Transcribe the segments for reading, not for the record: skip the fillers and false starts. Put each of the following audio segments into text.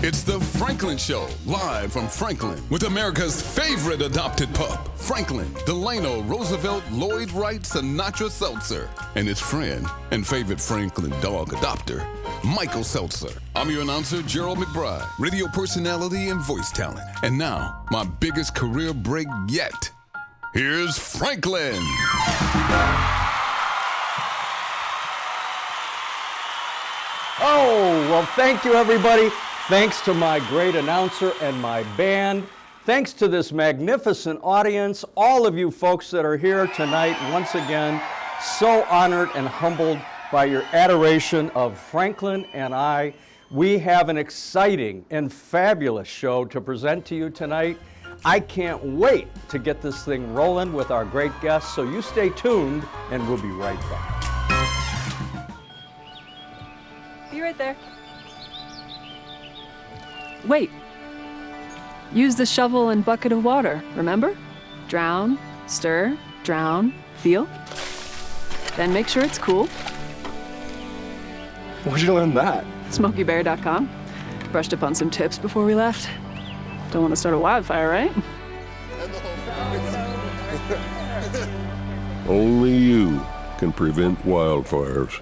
It's the Franklin Show, live from Franklin, with America's favorite adopted pup, Franklin Delano Roosevelt Lloyd Wright Sinatra Seltzer, and his friend and favorite Franklin dog adopter, Michael Seltzer. I'm your announcer, Gerald McBride, radio personality and voice talent. And now, my biggest career break yet. Here's Franklin. Oh, well, thank you, everybody. Thanks to my great announcer and my band. Thanks to this magnificent audience, all of you folks that are here tonight, once again, so honored and humbled by your adoration of Franklin and I. We have an exciting and fabulous show to present to you tonight. I can't wait to get this thing rolling with our great guests, so you stay tuned and we'll be right back. Be right there. Wait. Use the shovel and bucket of water, remember? Drown, stir, drown, feel. Then make sure it's cool. Where'd you learn that? SmokeyBear.com. Brushed up on some tips before we left. Don't want to start a wildfire, right? Only you can prevent wildfires.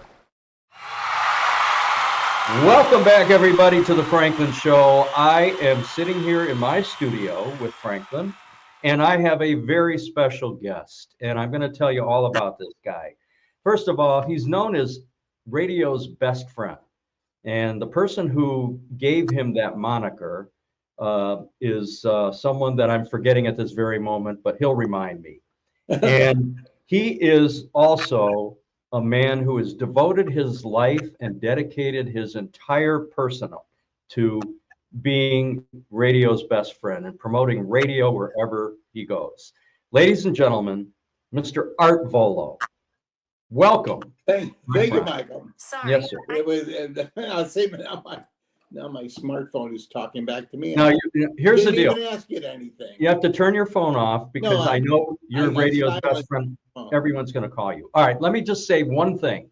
Welcome back, everybody, to the Franklin Show. I am sitting here in my studio with Franklin, and I have a very special guest, and I'm going to tell you all about this guy. First of all, he's known as radio's best friend, and the person who gave him that moniker is someone that I'm forgetting at this very moment, but he'll remind me. And he is also a man who has devoted his life and dedicated his entire personnel to being radio's best friend and promoting radio wherever he goes. Ladies and gentlemen, Mr. Art Vuolo. Welcome. Thank you, Michael. Sorry. Yes, sir. It was. I'll say now my smartphone is talking back to me. Now, here's the deal. Didn't even ask it anything. You have to turn your phone off because I know you're radio's best friend. Everyone's going to call you. All right, let me just say one thing.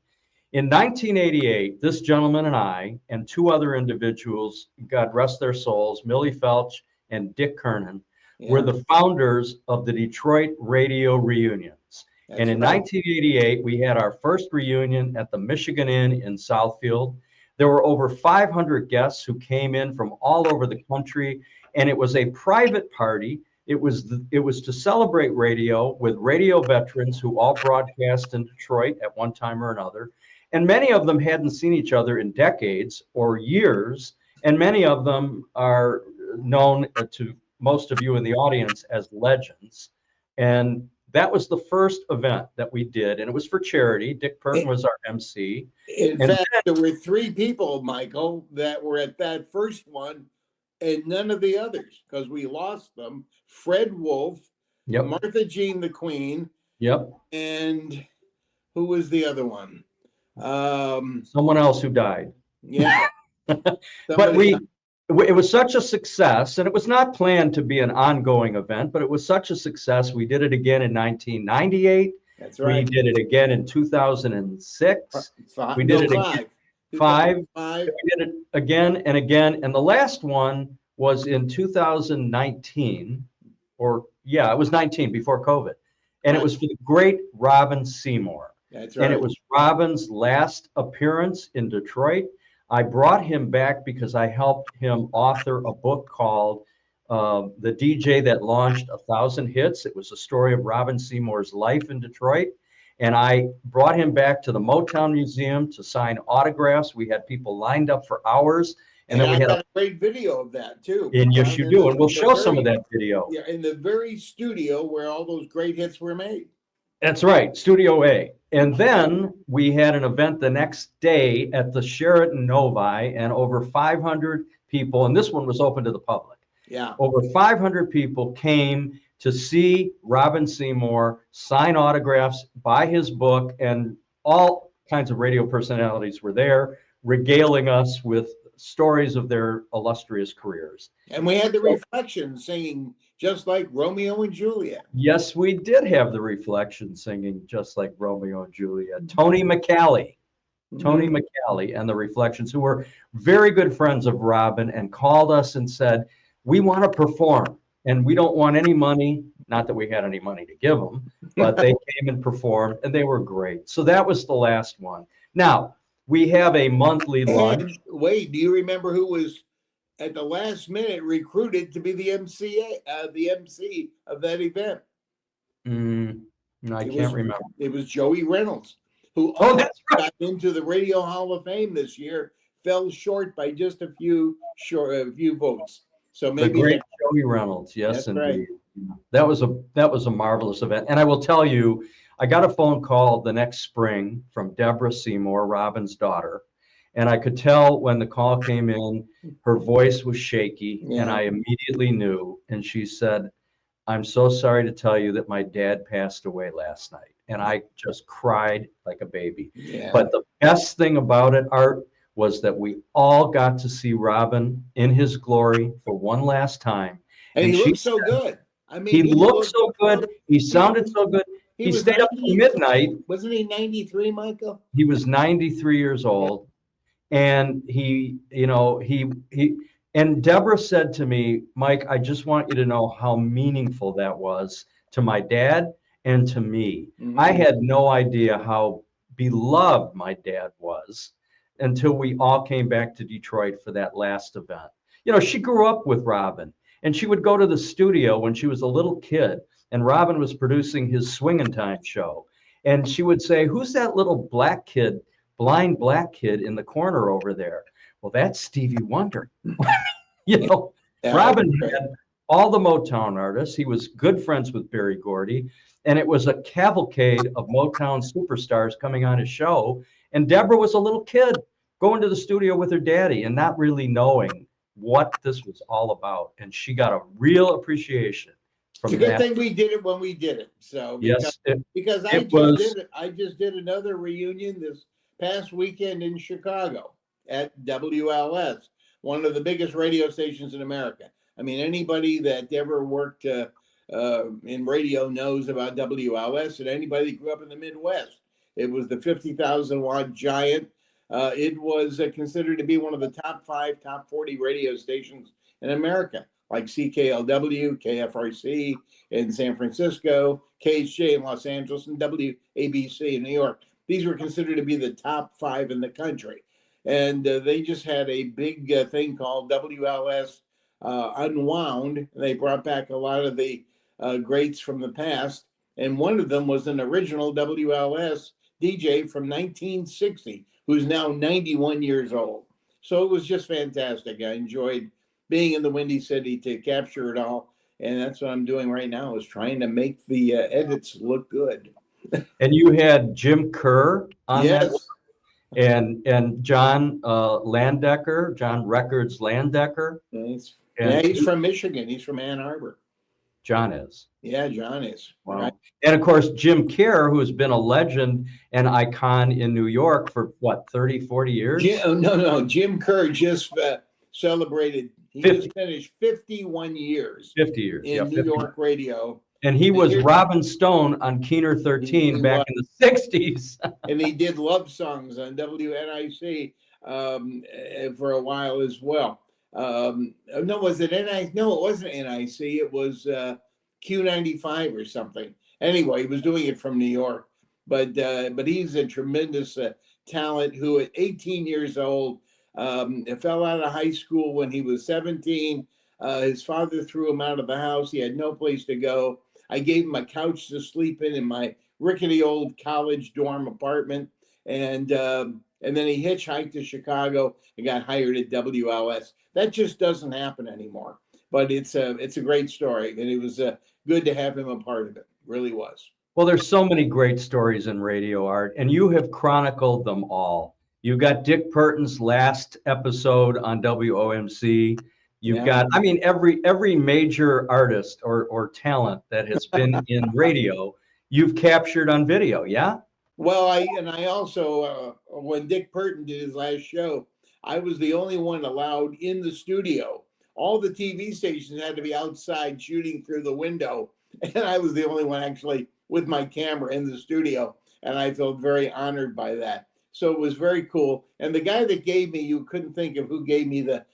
In 1988, this gentleman and I and two other individuals, God rest their souls, Millie Felch and Dick Kernan, were the founders of the Detroit Radio Reunions. And in 1988, we had our first reunion at the Michigan Inn in Southfield. There were over 500 guests who came in from all over the country, and it was a private party. It was to celebrate radio with radio veterans who all broadcast in Detroit at one time or another. And many of them hadn't seen each other in decades or years. And many of them are known to most of you in the audience as legends. And that was the first event that we did. And it was for charity. Dick Purton was our MC. In fact, there were three people, Michael, that were at that first one, and none of the others, because we lost them. Fred Wolf, Martha Jean the Queen, and who was the other one? Someone else who died. Yeah. But it was such a success, and it was not planned to be an ongoing event, but it was such a success. We did it again in 1998. That's right. We did it again in 2006. We did it again. Five. We did it again and again. And the last one was in 2019, it was 19 before COVID. And it was for the great Robin Seymour. That's right. And it was Robin's last appearance in Detroit. I brought him back because I helped him author a book called The DJ That Launched 1,000 Hits. It was a story of Robin Seymour's life in Detroit. And I brought him back to the Motown Museum to sign autographs. We had people lined up for hours. And then we had a great video of that, too. And yes, you do. And we'll show some of that video. Yeah, in the very studio where all those great hits were made. That's right, Studio A. And then we had an event the next day at the Sheraton Novi, and over 500 people, and this one was open to the public. Yeah. Over 500 people came to see Robin Seymour sign autographs, buy his book, and all kinds of radio personalities were there, regaling us with stories of their illustrious careers. And we had the Reflection singing just like Romeo and Juliet. Yes, we did have the Reflection singing just like Romeo and Juliet. Tony McCallie Tony McCallie and the Reflections, who were very good friends of Robin, and called us and said, we want to perform and we don't want any money. Not that we had any money to give them, but they came and performed and they were great. So that was the last one. Now, we have a monthly lunch. And wait, do you remember who was at the last minute recruited to be the MC of that event? No, I can't remember. It was Joey Reynolds, who that's right. got into the Radio Hall of Fame this year, fell short by just a few votes. So maybe the great Joey Reynolds, yes, indeed. Right. That was a marvelous event. And I will tell you, I got a phone call the next spring from Deborah Seymour, Robin's daughter. And I could tell when the call came in, her voice was shaky, and I immediately knew. And she said, I'm so sorry to tell you that my dad passed away last night. And I just cried like a baby. Yeah. But the best thing about it, Art, was that we all got to see Robin in his glory for one last time. And he looked so good. I mean, he looked so good. He sounded so good. He stayed up till midnight. Wasn't he 93, Michael? He was 93 years old. And and Deborah said to me, Mike, I just want you to know how meaningful that was to my dad and to me. I had no idea how beloved my dad was until we all came back to Detroit for that last event. She grew up with Robin, and she would go to the studio when she was a little kid, and Robin was producing his Swingin' Time show. And she would say, who's that little blind black kid in the corner over there? Well, that's Stevie Wonder. Robin had all the Motown artists. He was good friends with Berry Gordy, and it was a cavalcade of Motown superstars coming on his show. And Deborah was a little kid going to the studio with her daddy and not really knowing what this was all about. And she got a real appreciation from that. It's a good thing we did it when we did it. So because I just did another reunion this past weekend in Chicago at WLS, one of the biggest radio stations in America. I mean, anybody that ever worked in radio knows about WLS, and anybody that grew up in the Midwest. It was the 50,000 watt giant. It was considered to be one of the top 40 radio stations in America, like CKLW, KFRC in San Francisco, KHJ in Los Angeles, and WABC in New York. These were considered to be the top 5 in the country. And they just had a big thing called WLS Unwound. And they brought back a lot of the greats from the past. And one of them was an original WLS DJ from 1960, who's now 91 years old. So it was just fantastic. I enjoyed being in the Windy City to capture it all. And that's what I'm doing right now, is trying to make the edits look good. And you had Jim Kerr on that, and John Landecker, John Records Landecker. He's from Michigan. He's from Ann Arbor. John is. Yeah, John is. Wow. Right. And of course, Jim Kerr, who has been a legend and icon in New York for 30, 40 years? Jim Kerr just celebrated. He just finished 51 years. 50 years. In New York radio. And he was Robin Stone on Keener 13 back in the 60s. And he did love songs on WNIC for a while as well. Was it NIC? No, it wasn't NIC. It was Q95 or something. Anyway, he was doing it from New York. But he's a tremendous talent who at 18 years old fell out of high school when he was 17. His father threw him out of the house. He had no place to go. I gave him a couch to sleep in my rickety old college dorm apartment. And then he hitchhiked to Chicago and got hired at WLS. That just doesn't happen anymore. But it's a great story. And it was good to have him a part of it. Really was. Well, there's so many great stories in radio, Art, and you have chronicled them all. You've got Dick Burton's last episode on WOMC. You've got, every major artist or talent that has been in radio, you've captured on video, yeah? Well, I also, when Dick Burton did his last show, I was the only one allowed in the studio. All the TV stations had to be outside shooting through the window, and I was the only one actually with my camera in the studio, and I felt very honored by that. So it was very cool. And the guy that gave me, you couldn't think of who gave me the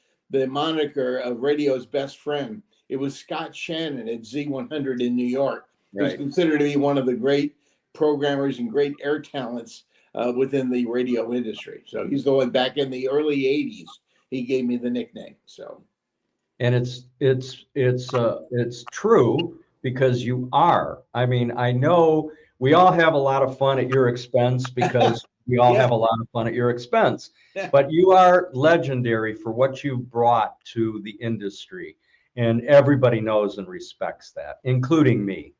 moniker of radio's best friend. It was Scott Shannon at Z100 in New York. Right. He's considered to be one of the great programmers and great air talents within the radio industry. So he's the one back in the early 80s. He gave me the nickname. So, and it's true, because you are. I mean, I know we all have a lot of fun at your expense, because we all have a lot of fun at your expense. But you are legendary for what you brought to the industry, and everybody knows and respects that, including me.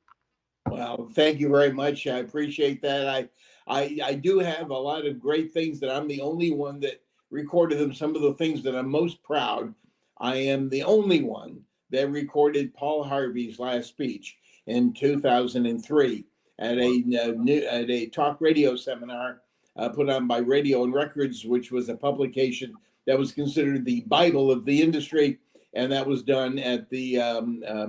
Well, thank you very much. I appreciate that. I do have a lot of great things that I'm the only one that recorded them. Some of the things that I'm most proud. I am the only one that recorded Paul Harvey's last speech in 2003 at a talk radio seminar put on by Radio and Records, which was a publication that was considered the Bible of the industry. And that was done at the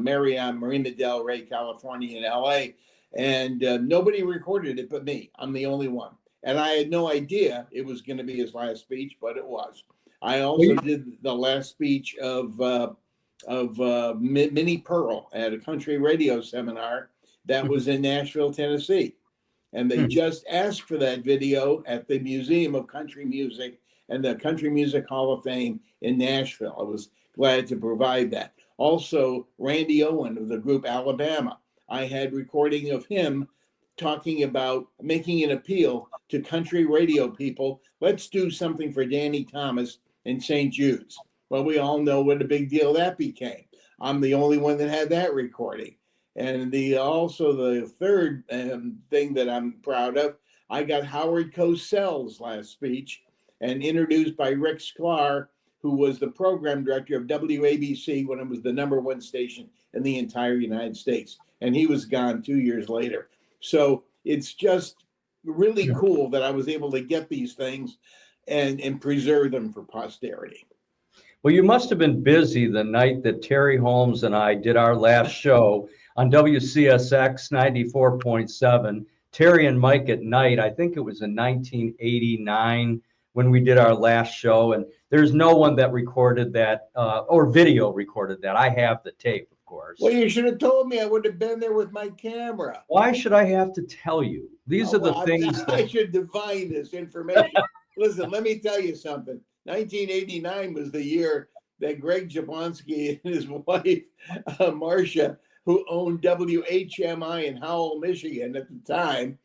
Marriott Marina del Rey, California in LA. And nobody recorded it but me. I'm the only one. And I had no idea it was going to be his last speech, but it was. I also did the last speech of Minnie Pearl at a country radio seminar that was in Nashville, Tennessee. And they just asked for that video at the Museum of Country Music and the Country Music Hall of Fame in Nashville. I was glad to provide that. Also, Randy Owen of the group Alabama. I had recording of him talking about making an appeal to country radio people. Let's do something for Danny Thomas in St. Jude's. Well, we all know what a big deal that became. I'm the only one that had that recording. And also the third thing that I'm proud of, I got Howard Cosell's last speech, and introduced by Rick Sklar, who was the program director of WABC when it was the #1 station in the entire United States. And he was gone 2 years later. So it's just really cool that I was able to get these things and preserve them for posterity. Well, you must have been busy the night that Terry Holmes and I did our last show on WCSX 94.7, Terry and Mike at Night. I think it was in 1989 when we did our last show. And there's no one that recorded that or video recorded that. I have the tape, of course. Well, you should have told me. I would have been there with my camera. Why should I have to tell you? These are the things I should divine this information. Listen, let me tell you something. 1989 was the year that Greg Jablonski and his wife, Marcia, who owned WHMI in Howell, Michigan at the time,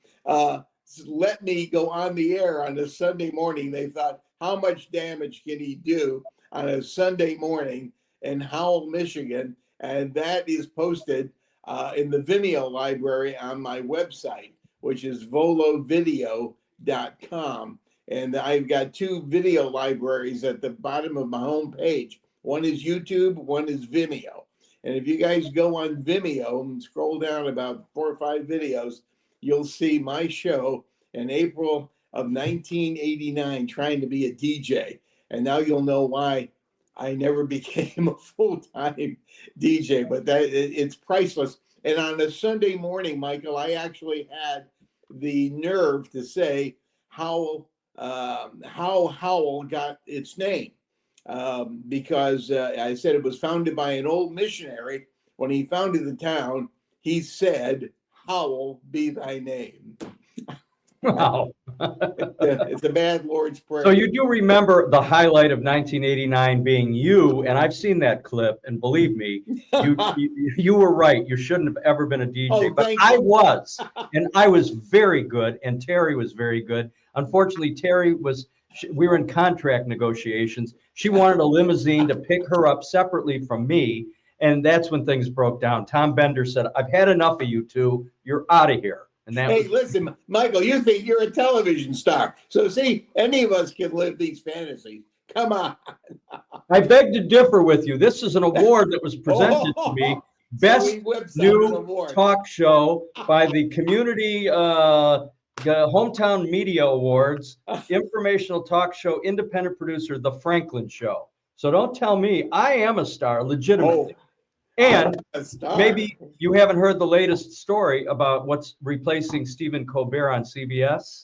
let me go on the air on a Sunday morning. They thought, how much damage can he do on a Sunday morning in Howell, Michigan? And that is posted in the Vimeo library on my website, which is volovideo.com. And I've got 2 video libraries at the bottom of my homepage. One is YouTube, one is Vimeo. And if you guys go on Vimeo and scroll down about 4 or 5 videos, you'll see my show in April of 1989 trying to be a DJ. And now you'll know why I never became a full-time DJ, but it's priceless. And on a Sunday morning, Michael, I actually had the nerve to say how Howell got its name. Because I said it was founded by an old missionary. When he founded the town, he said, Howell be thy name. Wow. It's a bad Lord's Prayer. So you do remember the highlight of 1989 being you, and I've seen that clip, and believe me, you were right. You shouldn't have ever been a DJ, but I was, and I was very good, and Terry was very good. Unfortunately, we were in contract negotiations. She wanted a limousine to pick her up separately from me, and that's when things broke down. Tom Bender said, I've had enough of you two. You're out of here. And listen, Michael, you think you're a television star. So see, any of us can live these fantasies. Come on. I beg to differ with you. This is an award that was presented to me. Best New Talk Show by the Community Hometown Media Awards, Informational Talk Show, Independent Producer, The Franklin Show. So don't tell me. I am a star, legitimately. And maybe you haven't heard the latest story about what's replacing Stephen Colbert on CBS.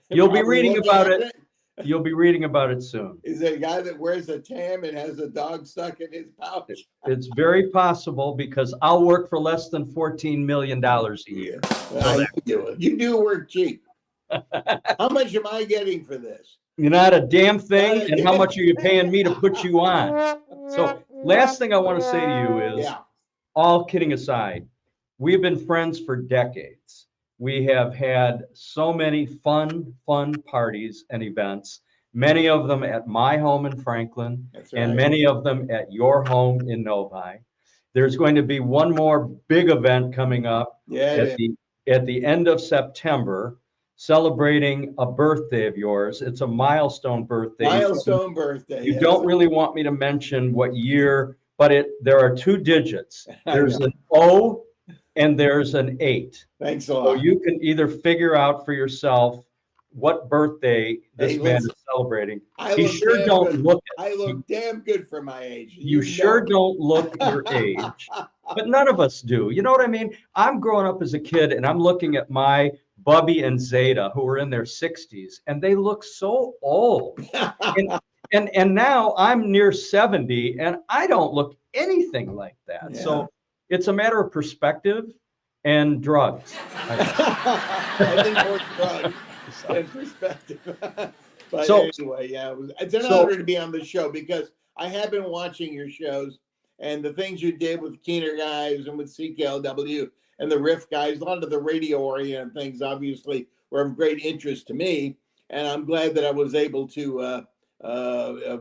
You'll be reading about it. You'll be reading about it soon. Is it a guy that wears a tam and has a dog stuck in his pouch? It's very possible because I'll work for less than $14 million a year. Well, you do work cheap. How much am I getting for this? You're not a damn thing. And how much are you paying me to put you on? So last thing I want to say to you is, all kidding aside, we've been friends for decades. We have had so many fun parties and events, many of them at my home in Franklin, and many of them at your home in Novi. There's going to be one more big event coming up at the end of September, celebrating a birthday of yours. It's a milestone birthday. Milestone birthday. You don't really want me to mention what year, but there are 2 digits. There's an O and there's an 8. Thanks a lot. So you can either figure out for yourself what birthday this man is celebrating. I look damn good for my age. You sure don't look your age, but none of us do. You know what I mean? I'm growing up as a kid and I'm looking at my Bubby and Zeta who are in their 60s and they look so old. and now I'm near 70 and I don't look anything like that. Yeah. So it's a matter of perspective and drugs. I think more drugs and perspective. But anyway, it's an honor to be on the show because I have been watching your shows and the things you did with Keener guys and with CKLW and the Riff guys. A lot of the radio-oriented things, obviously, were of great interest to me. And I'm glad that I was able to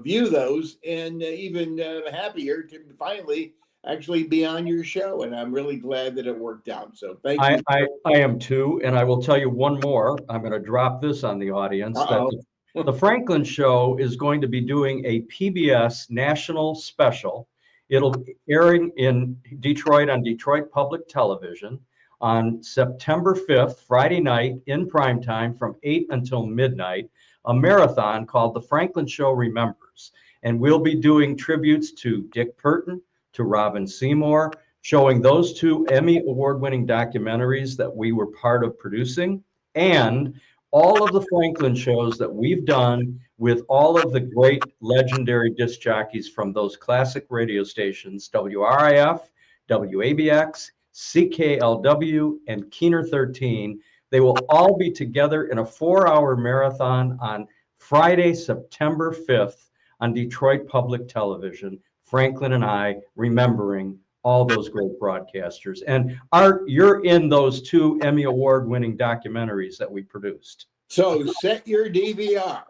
view those and even happier to finally actually be on your show, and I'm really glad that it worked out. So thank you. I am too, and I will tell you one more. I'm going to drop this on the audience. That the Franklin Show is going to be doing a PBS national special. It'll be airing in Detroit on Detroit Public Television on September 5th, Friday night in primetime from 8 until midnight, a marathon called The Franklin Show Remembers. And we'll be doing tributes to Dick Purton, to Robin Seymour, showing those 2 Emmy award-winning documentaries that we were part of producing, and all of the Franklin shows that we've done with all of the great legendary disc jockeys from those classic radio stations, WRIF, WABX, CKLW, and Keener 13. They will all be together in a 4-hour marathon on Friday, September 5th on Detroit Public Television. Franklin and I remembering all those great broadcasters. And Art, you're in those 2 Emmy Award-winning documentaries that we produced. So set your DVR.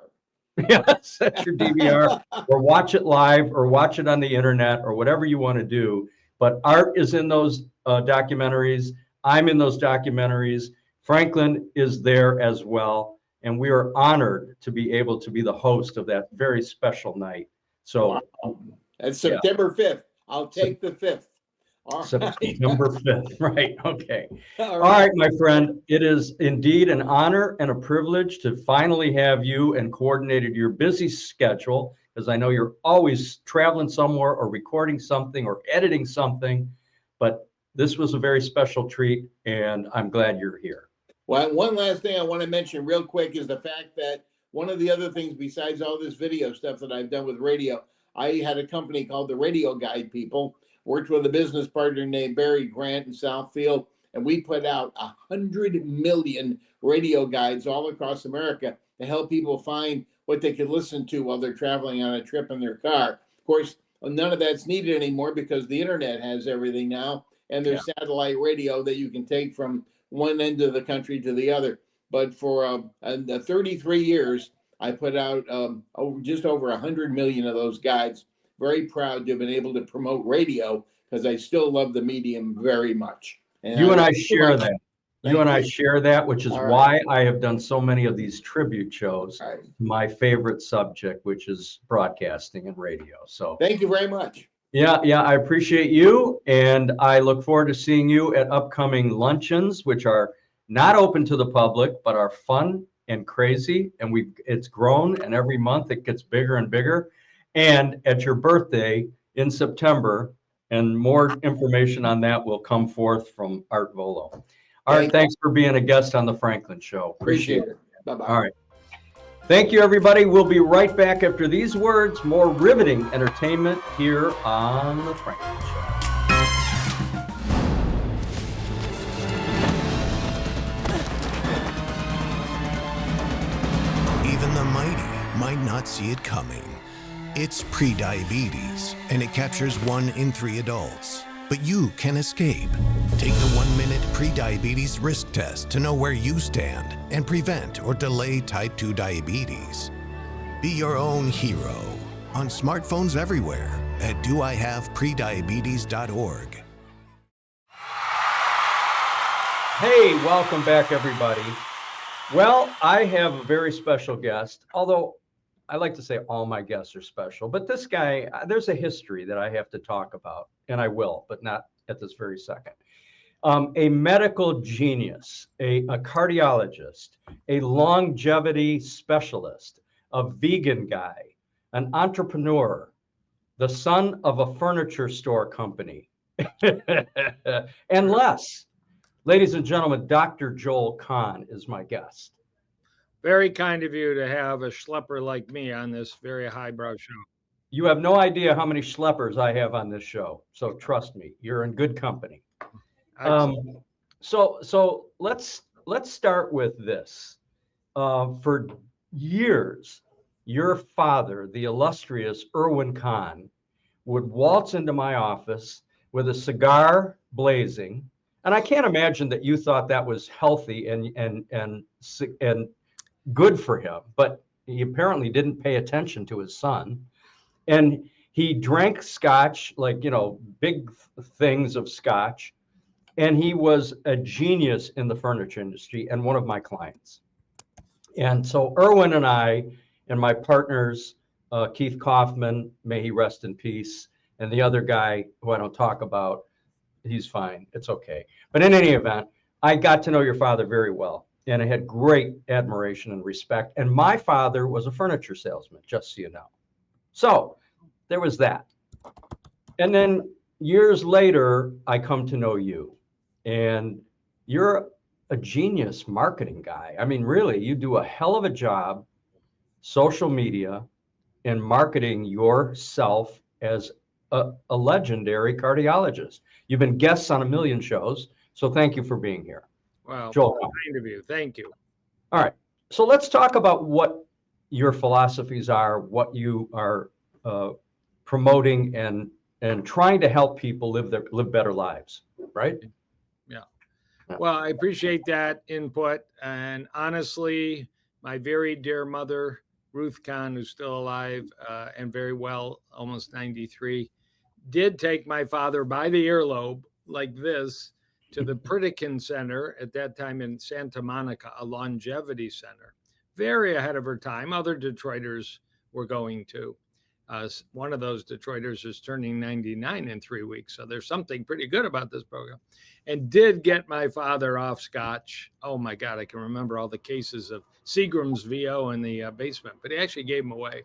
Yeah, set your DVR or watch it live or watch it on the internet or whatever you want to do. But Art is in those documentaries. I'm in those documentaries. Franklin is there as well. And we are honored to be able to be the host of that very special night. So. Wow. It's September 5th. I'll take the 5th. September 5th. Right. Okay. All right, my friend. It is indeed an honor and a privilege to finally have you and coordinated your busy schedule, because I know you're always traveling somewhere or recording something or editing something. But this was a very special treat, and I'm glad you're here. Well, one last thing I want to mention real quick is the fact that one of the other things besides all this video stuff that I've done with radio, I had a company called the Radio Guide People, worked with a business partner named Barry Grant in Southfield, and we put out 100 million radio guides all across America to help people find what they could listen to while they're traveling on a trip in their car. Of course, none of that's needed anymore because the internet has everything now, and there's satellite radio that you can take from one end of the country to the other. But for 33 years, I put out just over 100 million of those guides. Very proud to have been able to promote radio because I still love the medium very much. And you and I share that. You and I share that, which is why I have done so many of these tribute shows. My favorite subject, which is broadcasting and radio. So thank you very much. Yeah, I appreciate you, and I look forward to seeing you at upcoming luncheons, which are not open to the public, but are fun and crazy, and it's grown, and every month it gets bigger and bigger. And at your birthday in September, and more information on that will come forth from Art Vuolo. Art, thanks for being a guest on the Franklin Show. Appreciate it. Bye-bye. All right. Thank you, everybody. We'll be right back after these words. More riveting entertainment here on The Franklin Show. Even the mighty might not see it coming. It's prediabetes, and it captures 1 in 3 adults. But you can escape. Take the 1-minute prediabetes risk test to know where you stand and prevent or delay type 2 diabetes. Be your own hero on smartphones everywhere at doihaveprediabetes.org. Hey, welcome back, everybody. Well, I have a very special guest, although I like to say all my guests are special, but this guy, there's a history that I have to talk about, and I will, but not at this very second. A medical genius, a cardiologist, a longevity specialist, a vegan guy, an entrepreneur, the son of a furniture store company, and less. Ladies and gentlemen, Dr. Joel Kahn is my guest. Very kind of you to have a schlepper like me on this very highbrow show. You have no idea how many schleppers I have on this show. So trust me, you're in good company. So let's start with this. For years, your father, the illustrious Erwin Kahn, would waltz into my office with a cigar blazing. And I can't imagine that you thought that was healthy and good for him, but he apparently didn't pay attention to his son. And he drank scotch, like, big things of scotch. And he was a genius in the furniture industry and one of my clients. And so Erwin and I and my partners, Keith Kaufman, may he rest in peace, and the other guy who I don't talk about, he's fine. It's okay. But in any event, I got to know your father very well. And I had great admiration and respect. And my father was a furniture salesman, just so you know. So there was that. And then years later, I come to know you. And you're a genius marketing guy. I mean, really, you do a hell of a job, social media, and marketing yourself as a legendary cardiologist. You've been guests on 1 million shows. So thank you for being here. Wow, Joel. kind of you. Thank you. All right. So let's talk about what your philosophies are, what you are promoting and trying to help people live better lives, right? Yeah. Well, I appreciate that input. And honestly, my very dear mother, Ruth Kahn, who's still alive and very well, almost 93, did take my father by the earlobe like this to the Pritikin Center at that time in Santa Monica, a longevity center, very ahead of her time. Other Detroiters were going to. One of those Detroiters is turning 99 in 3 weeks. So there's something pretty good about this program. And did get my father off scotch. Oh my God, I can remember all the cases of Seagram's VO in the basement, but he actually gave them away.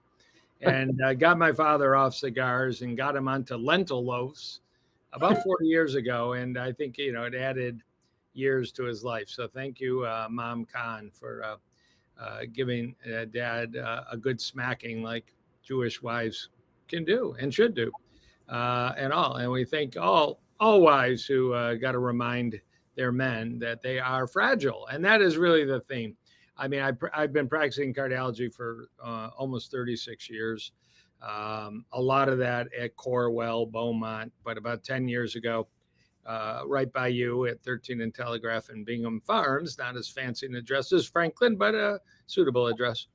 And got my father off cigars and got him onto lentil loaves about 40 years ago. And I think, it added years to his life. So thank you, Mom Kahn, for giving Dad a good smacking like Jewish wives can do and should do, and we thank all wives who got to remind their men that they are fragile, and that is really the theme. I mean, I've been practicing cardiology for almost 36 years. A lot of that at Corwell, Beaumont, but about 10 years ago, right by you at 13 and Telegraph in Bingham Farms, not as fancy an address as Franklin, but a suitable address.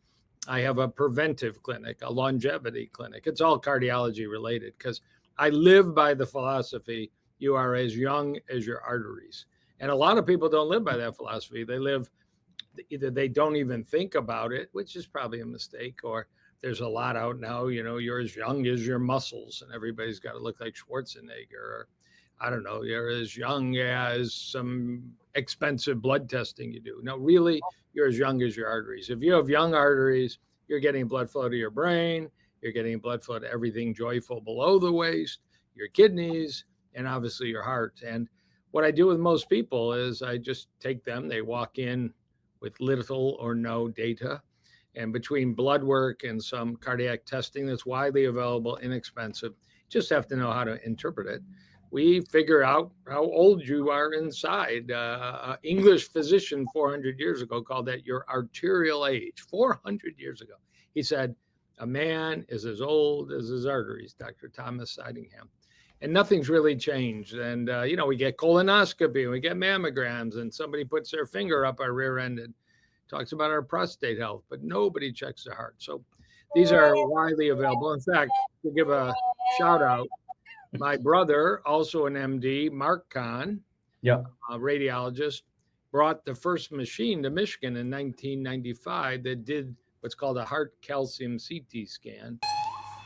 I have a preventive clinic, a longevity clinic. It's all cardiology related because I live by the philosophy, you are as young as your arteries. And a lot of people don't live by that philosophy. They live, either they don't even think about it, which is probably a mistake, or there's a lot out now, you're as young as your muscles and everybody's got to look like Schwarzenegger, or I don't know, you're as young as some expensive blood testing you do. No, really, you're as young as your arteries. If you have young arteries, you're getting blood flow to your brain, you're getting blood flow to everything joyful below the waist, your kidneys, and obviously your heart. And what I do with most people is I just take them, they walk in with little or no data, And between blood work and some cardiac testing that's widely available, inexpensive, just have to know how to interpret it. We figure out how old you are inside. An English physician 400 years ago called that your arterial age. 400 years ago. He said, a man is as old as his arteries, Dr. Thomas Sidingham. And nothing's really changed. And, we get colonoscopy, and we get mammograms, and somebody puts their finger up our rear end and talks about our prostate health, but nobody checks their heart. So these are widely available. In fact, to give a shout out, my brother, also an MD, Mark Kahn, a radiologist, brought the first machine to Michigan in 1995 that did what's called a heart calcium CT scan.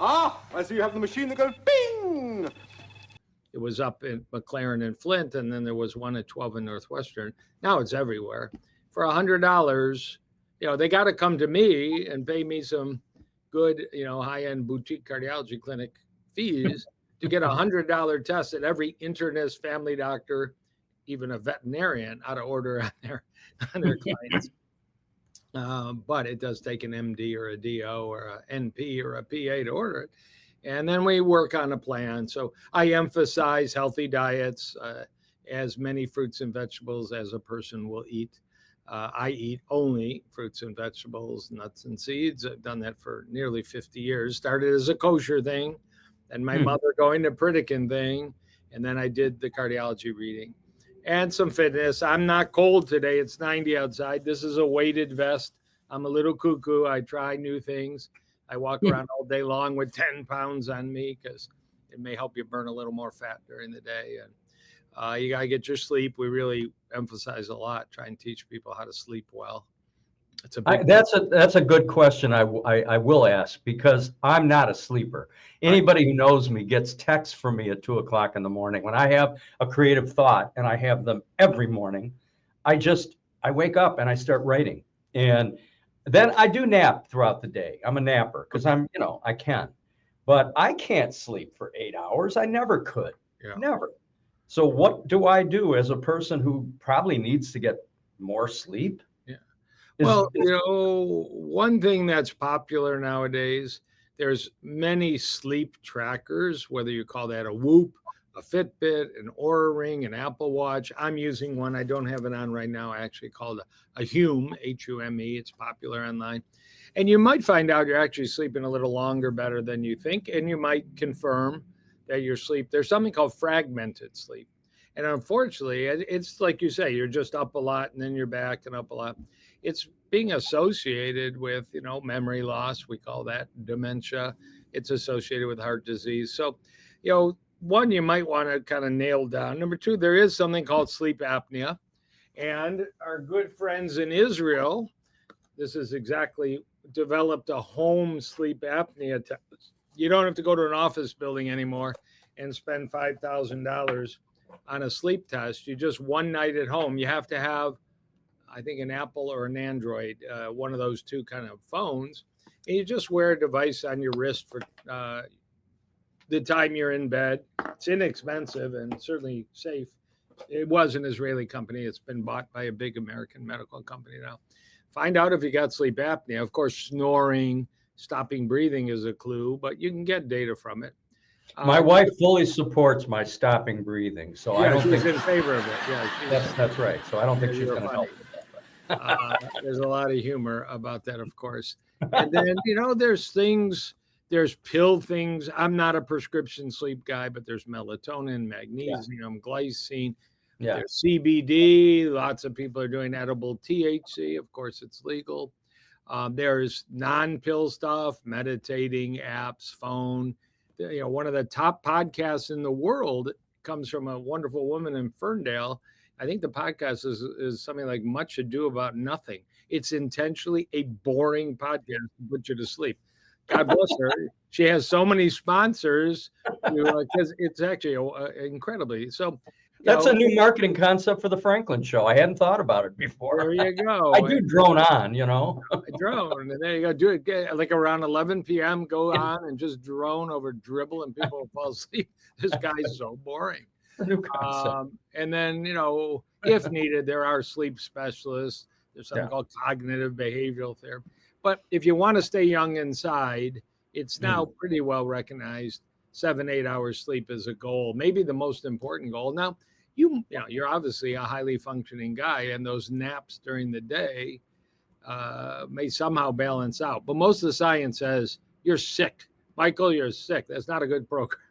Ah, I see you have the machine that goes bing. It was up in McLaren and Flint, and then there was one at 12 and Northwestern. Now it's everywhere. For $100, they got to come to me and pay me some good, high-end boutique cardiology clinic fees to get $100 test that every internist, family doctor, even a veterinarian ought to order on their clients. But it does take an MD or a DO or an NP or a PA to order it. And then we work on a plan. So I emphasize healthy diets, as many fruits and vegetables as a person will eat. I eat only fruits and vegetables, nuts and seeds. I've done that for nearly 50 years. Started as a kosher thing, and my mother going to Pritikin thing, and then I did the cardiology reading. And some fitness. I'm not cold today. It's 90 outside. This is a weighted vest. I'm a little cuckoo. I try new things. I walk around all day long with 10 pounds on me because it may help you burn a little more fat during the day. And you got to get your sleep. We really emphasize a lot, try and teach people how to sleep well. That's a good question I will ask, because I'm not a sleeper. Anybody who knows me gets texts from me at 2 o'clock in the morning. When I have a creative thought, and I have them every morning, I wake up and I start writing. And then I do nap throughout the day. I'm a napper because I can. But I can't sleep for 8 hours. I never could. Never. So what do I do as a person who probably needs to get more sleep? Well, one thing that's popular nowadays, there's many sleep trackers, whether you call that a Whoop, a Fitbit, an Oura Ring, an Apple Watch. I'm using one. I don't have it on right now. I actually called a Hume, Hume. It's popular online. And you might find out you're actually sleeping a little longer, better than you think. And you might confirm that your sleep, there's something called fragmented sleep. And unfortunately, it's like you say, you're just up a lot and then you're back and up a lot. It's being associated with, memory loss. We call that dementia. It's associated with heart disease. So, one, you might want to kind of nail down. Number two, there is something called sleep apnea. And our good friends in Israel, this is exactly developed a home sleep apnea test. You don't have to go to an office building anymore and spend $5,000 on a sleep test. You just one night at home. You have to have, I think, an Apple or an Android, one of those two kind of phones. And you just wear a device on your wrist for the time you're in bed. It's inexpensive and certainly safe. It was an Israeli company. It's been bought by a big American medical company now. Find out if you got sleep apnea. Of course, snoring, stopping breathing is a clue, but you can get data from it. My wife fully supports my stopping breathing, so I don't think she's in favor of it. Yeah, that's right. So I don't think she's going to help with that. There's a lot of humor about that, of course. And then there's pill things. I'm not a prescription sleep guy, but there's melatonin, magnesium, glycine. There's CBD. Lots of people are doing edible THC. Of course, it's legal. There's non-pill stuff, meditating apps, phone. One of the top podcasts in the world comes from a wonderful woman in Ferndale. I think the podcast is something like Much Ado About Nothing. It's intentionally a boring podcast to put you to sleep. God bless her. She has so many sponsors because it's actually incredibly. So that's a new marketing concept for the Franklin Show. I hadn't thought about it before. There you go. I do drone on, I drone, and there you go. Do it like around 11 p.m. Go on and just drone over dribble, and people will fall asleep. This guy's so boring. A new concept. And then, if needed, there are sleep specialists. There's something called cognitive behavioral therapy. But if you want to stay young inside, it's now pretty well recognized 7-8 hours sleep is a goal, maybe the most important goal. Now, you're obviously a highly functioning guy, and those naps during the day may somehow balance out. But most of the science says you're sick. Michael, you're sick. That's not a good program.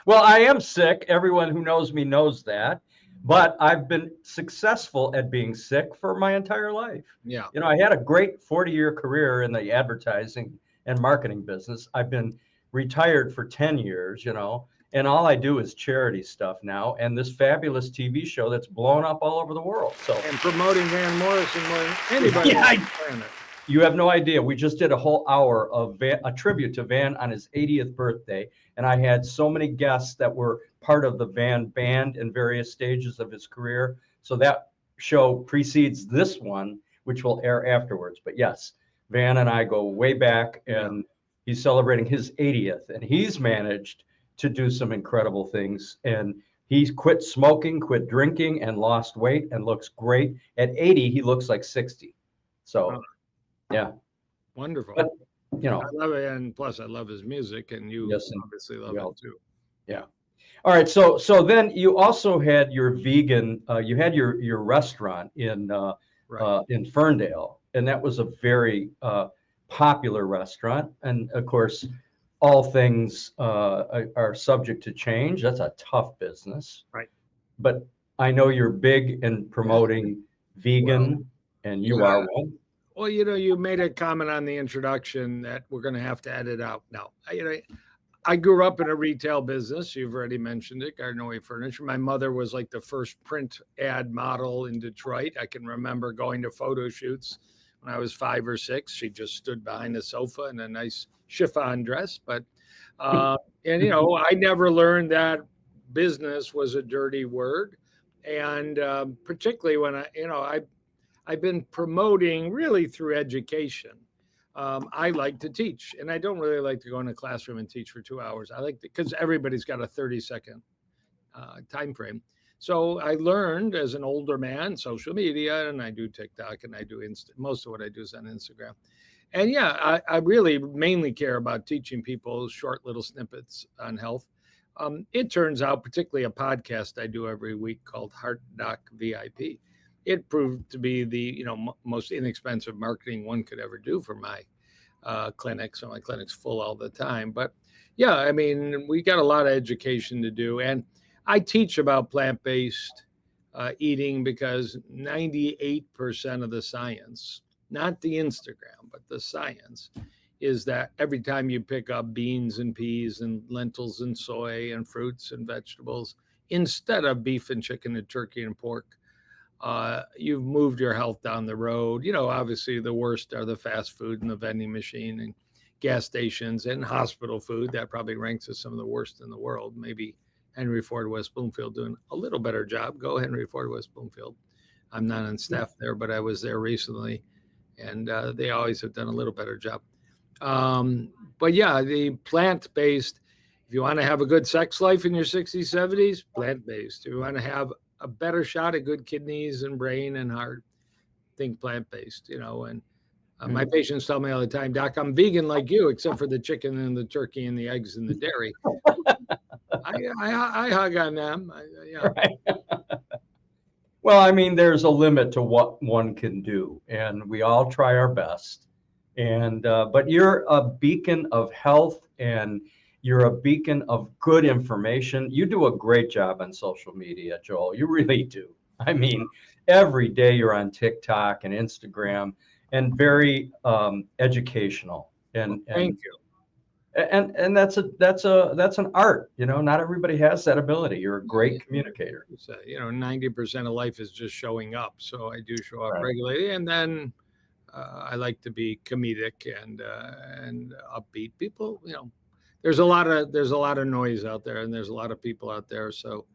Well, I am sick. Everyone who knows me knows that. But I've been successful at being sick for my entire life. Yeah. I had a great 40-year career in the advertising and marketing business. I've been retired for 10 years, and all I do is charity stuff now, and this fabulous TV show that's blown up all over the world. So and promoting Van Morrison more than anybody on the planet. You have no idea. We just did a whole hour of a tribute to Van on his 80th birthday, and I had so many guests that were part of the Van band in various stages of his career. So that show precedes this one, which will air afterwards. But yes, Van and I go way back, and he's celebrating his 80th, and he's managed to do some incredible things. And he's quit smoking, quit drinking, and lost weight and looks great. At 80, he looks like 60. So, yeah. Wonderful. But, I love it. And plus, I love his music, and you obviously love it too. Yeah. All right. So then you also had your vegan, you had your restaurant in Ferndale, and that was a very popular restaurant. And of course, all things are subject to change. That's a tough business. Right. But I know you're big in promoting vegan, and you are one. Well, you made a comment on the introduction that we're going to have to edit out now. I grew up in a retail business. You've already mentioned it, Gardner Furniture. My mother was like the first print ad model in Detroit. I can remember going to photo shoots when I was 5 or 6. She just stood behind a sofa in a nice chiffon dress. But, I never learned that business was a dirty word. And particularly when I've been promoting really through education. I like to teach, and I don't really like to go in a classroom and teach for 2 hours. I like because everybody's got a 30-second time frame. So I learned as an older man, social media, and I do TikTok, and I do most of what I do is on Instagram. And I really mainly care about teaching people short little snippets on health. It turns out, particularly a podcast I do every week called Heart Doc VIP. It proved to be the most inexpensive marketing one could ever do for my clinic. So my clinic's full all the time. But we got a lot of education to do. And I teach about plant-based eating because 98% of the science, not the Instagram, but the science, is that every time you pick up beans and peas and lentils and soy and fruits and vegetables, instead of beef and chicken and turkey and pork, you've moved your health down the road. Obviously the worst are the fast food and the vending machine and gas stations and hospital food. That probably ranks as some of the worst in the world. Maybe Henry Ford West Bloomfield doing a little better job. Go Henry Ford West Bloomfield. I'm not on staff there, but I was there recently, and they always have done a little better job. The plant-based, if you want to have a good sex life in your 60s, 70s, plant-based. If you want to have a better shot at good kidneys and brain and heart, think plant-based, and my patients tell me all the time, Doc, I'm vegan like you, except for the chicken and the turkey and the eggs and the dairy. I hug on them. Right. Well, there's a limit to what one can do, and we all try our best. And but you're a beacon of health, and you're a beacon of good information. You do a great job on social media, Joel. You really do. Every day you're on TikTok and Instagram, and very educational. And thank you. And that's an art. Not everybody has that ability. You're a great communicator. 90% of life is just showing up. So I do show up regularly, and then I like to be comedic and upbeat. People, there's a lot of noise out there, and there's a lot of people out there. So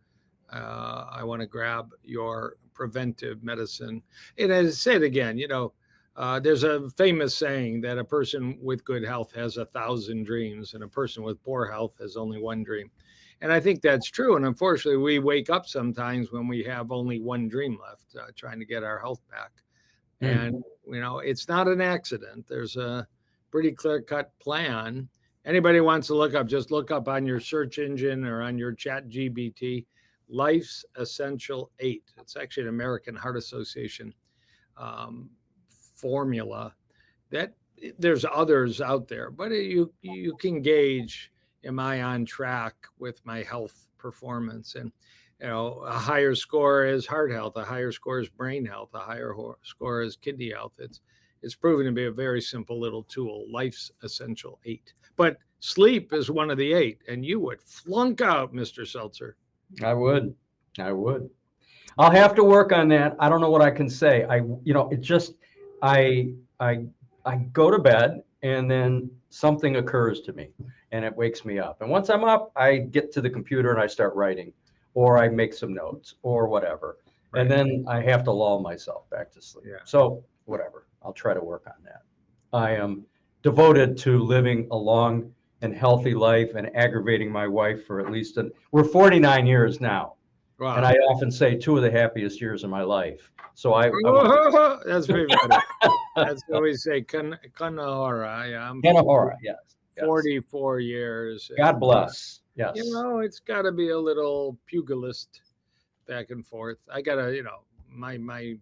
I want to grab your preventive medicine. And as I said again, there's a famous saying that a person with good health has 1,000 dreams, and a person with poor health has only one dream. And I think that's true. And unfortunately, we wake up sometimes when we have only one dream left, trying to get our health back. And, it's not an accident. There's a pretty clear-cut plan. Anybody wants to just look up on your search engine or on your chat GBT, Life's Essential 8. It's actually an American Heart Association formula. That there's others out there, but you can gauge, am I on track with my health performance? And a higher score is heart health, a higher score is brain health, a higher score is kidney health. It's proven to be a very simple little tool, Life's Essential 8. But sleep is one of the 8, and you would flunk out, Mr. Seltzer. I would. I'll have to work on that. I don't know what I can say. I go to bed and then something occurs to me and it wakes me up. And once I'm up, I get to the computer and I start writing, or I make some notes or whatever. Right. And then I have to lull myself back to sleep. Yeah. So whatever, I'll try to work on that. I am devoted to living a long and healthy life and aggravating my wife for at least, we're 49 years now. Wow. And I often say 2 of the happiest years of my life. So that's very funny. That's what we say, Kanahora. Yeah, Kanahora, yes. 44 years. God bless. Yes. It's got to be a little pugilist back and forth. I got to, my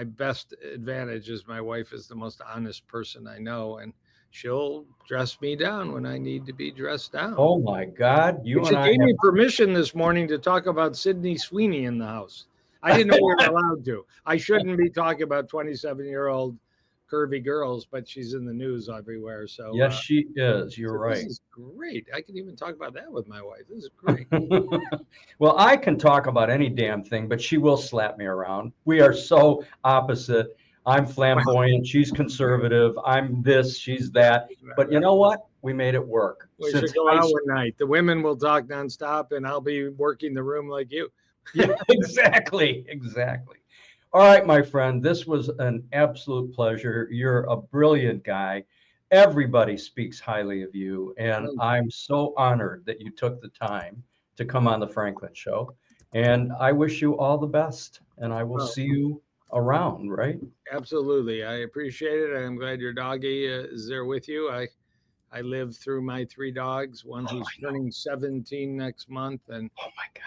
best advantage is my wife is the most honest person I know, and she'll dress me down when I need to be dressed down. Oh my God. She gave me permission this morning to talk about Sydney Sweeney in the house. I didn't know we were allowed to. I shouldn't be talking about 27-year-old curvy girls, but she's in the news everywhere. So yes, she is. You're right. This is great. I can even talk about that with my wife. This is great. Well, I can talk about any damn thing, but she will slap me around. We are so opposite. I'm flamboyant. She's conservative. I'm this. She's that. But you know what? We made it work. We should go out one night. The women will talk nonstop, and I'll be working the room like you. Yeah, exactly. All right, my friend, this was an absolute pleasure. You're a brilliant guy. Everybody speaks highly of you, and I'm so honored that you took the time to come on the Franklin Show. And I wish you all the best, and I will see you around, right? Absolutely. I appreciate it. I'm glad your doggy is there with you. I live through my 3 dogs, one who's turning 17 next month. And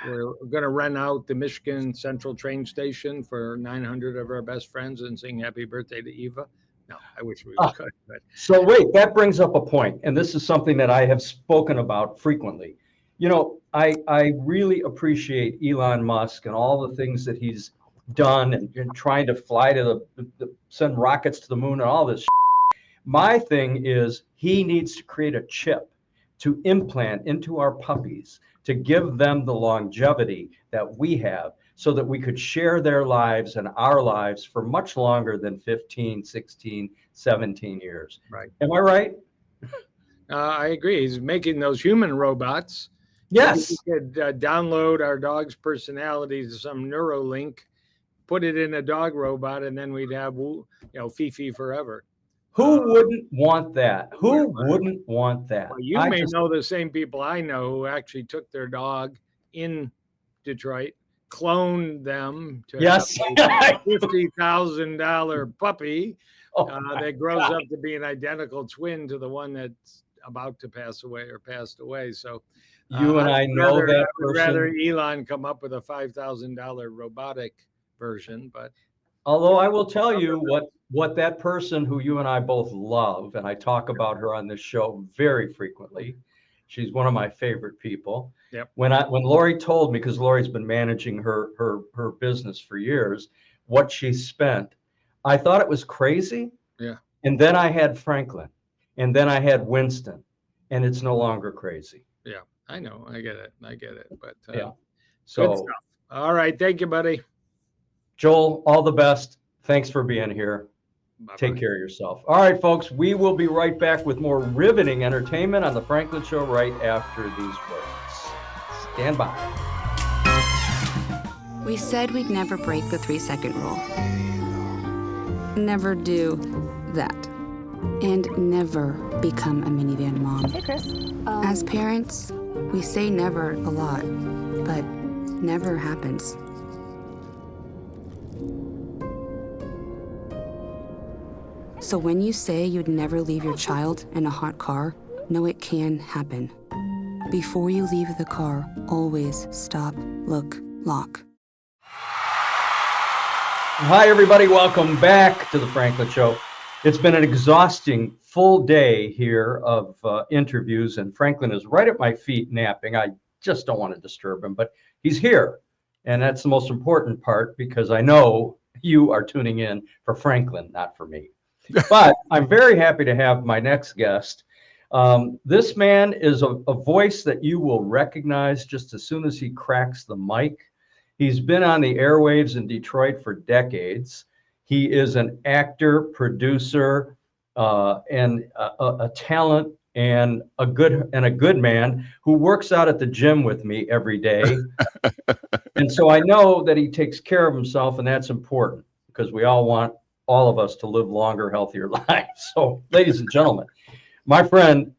we're going to rent out the Michigan Central train station for 900 of our best friends and sing happy birthday to Eva. No, I wish we could. But. So wait, that brings up a point. And this is something that I have spoken about frequently. I really appreciate Elon Musk and all the things that he's done and trying to fly to send rockets to the moon and all this. My thing is he needs to create a chip to implant into our puppies to give them the longevity that we have so that we could share their lives and our lives for much longer than 15, 16, 17 years. Right. Am I right? I agree. He's making those human robots. Yes. We could download our dog's personality to some Neuralink, put it in a dog robot, and then we'd have, Fifi forever. Who wouldn't want that? Who wouldn't want that? Well, you may know the same people I know who actually took their dog in Detroit, cloned them to have a $50,000 puppy that grows up to be an identical twin to the one that's about to pass away or passed away. So you and I know that person. I'd rather Elon come up with a $5,000 robotic version, but although I will tell you what that person who you and I both love, and I talk about her on this show very frequently. She's one of my favorite people. Yep. When Lori told me, because Lori's been managing her business for years, what she spent, I thought it was crazy. Yeah. And then I had Franklin, and then I had Winston, and it's no longer crazy. Yeah, I know. I get it. But yeah. So good stuff. All right. Thank you, buddy. Joel, all the best. Thanks for being here. Bye-bye. Take care of yourself. All right, folks, we will be right back with more riveting entertainment on The Franklin Show right after these words. Stand by. We said we'd never break the 3-second rule. Never do that. And never become a minivan mom. Hey, Chris. As parents, we say never a lot, but never happens. So when you say you'd never leave your child in a hot car, know it can happen. Before you leave the car, always stop, look, lock. Hi, everybody. Welcome back to the Franklin Show. It's been an exhausting full day here of interviews, and Franklin is right at my feet napping. I just don't want to disturb him, but he's here. And that's the most important part, because I know you are tuning in for Franklin, not for me. But I'm very happy to have my next guest. This man is a voice that you will recognize just as soon as he cracks the mic. He's been on the airwaves in Detroit for decades. He is an actor, producer, and a talent and a good man who works out at the gym with me every day. And so I know that he takes care of himself, and that's important because we all want all of us to live longer, healthier lives. So, ladies and gentlemen, my friend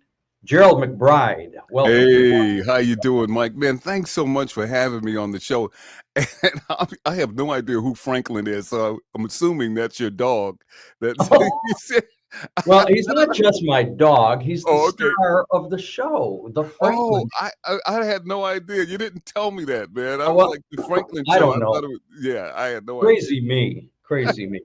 Gerald McBride. Welcome. Hey, how you doing, Mike? Man, thanks so much for having me on the show. And I have no idea who Franklin is, so I'm assuming that's your dog. Well, he's not just my dog. He's the star of the show, the Franklin. Oh, I had no idea. You didn't tell me that, man. I was like, the Franklin show. I don't know. I had no idea. Crazy me.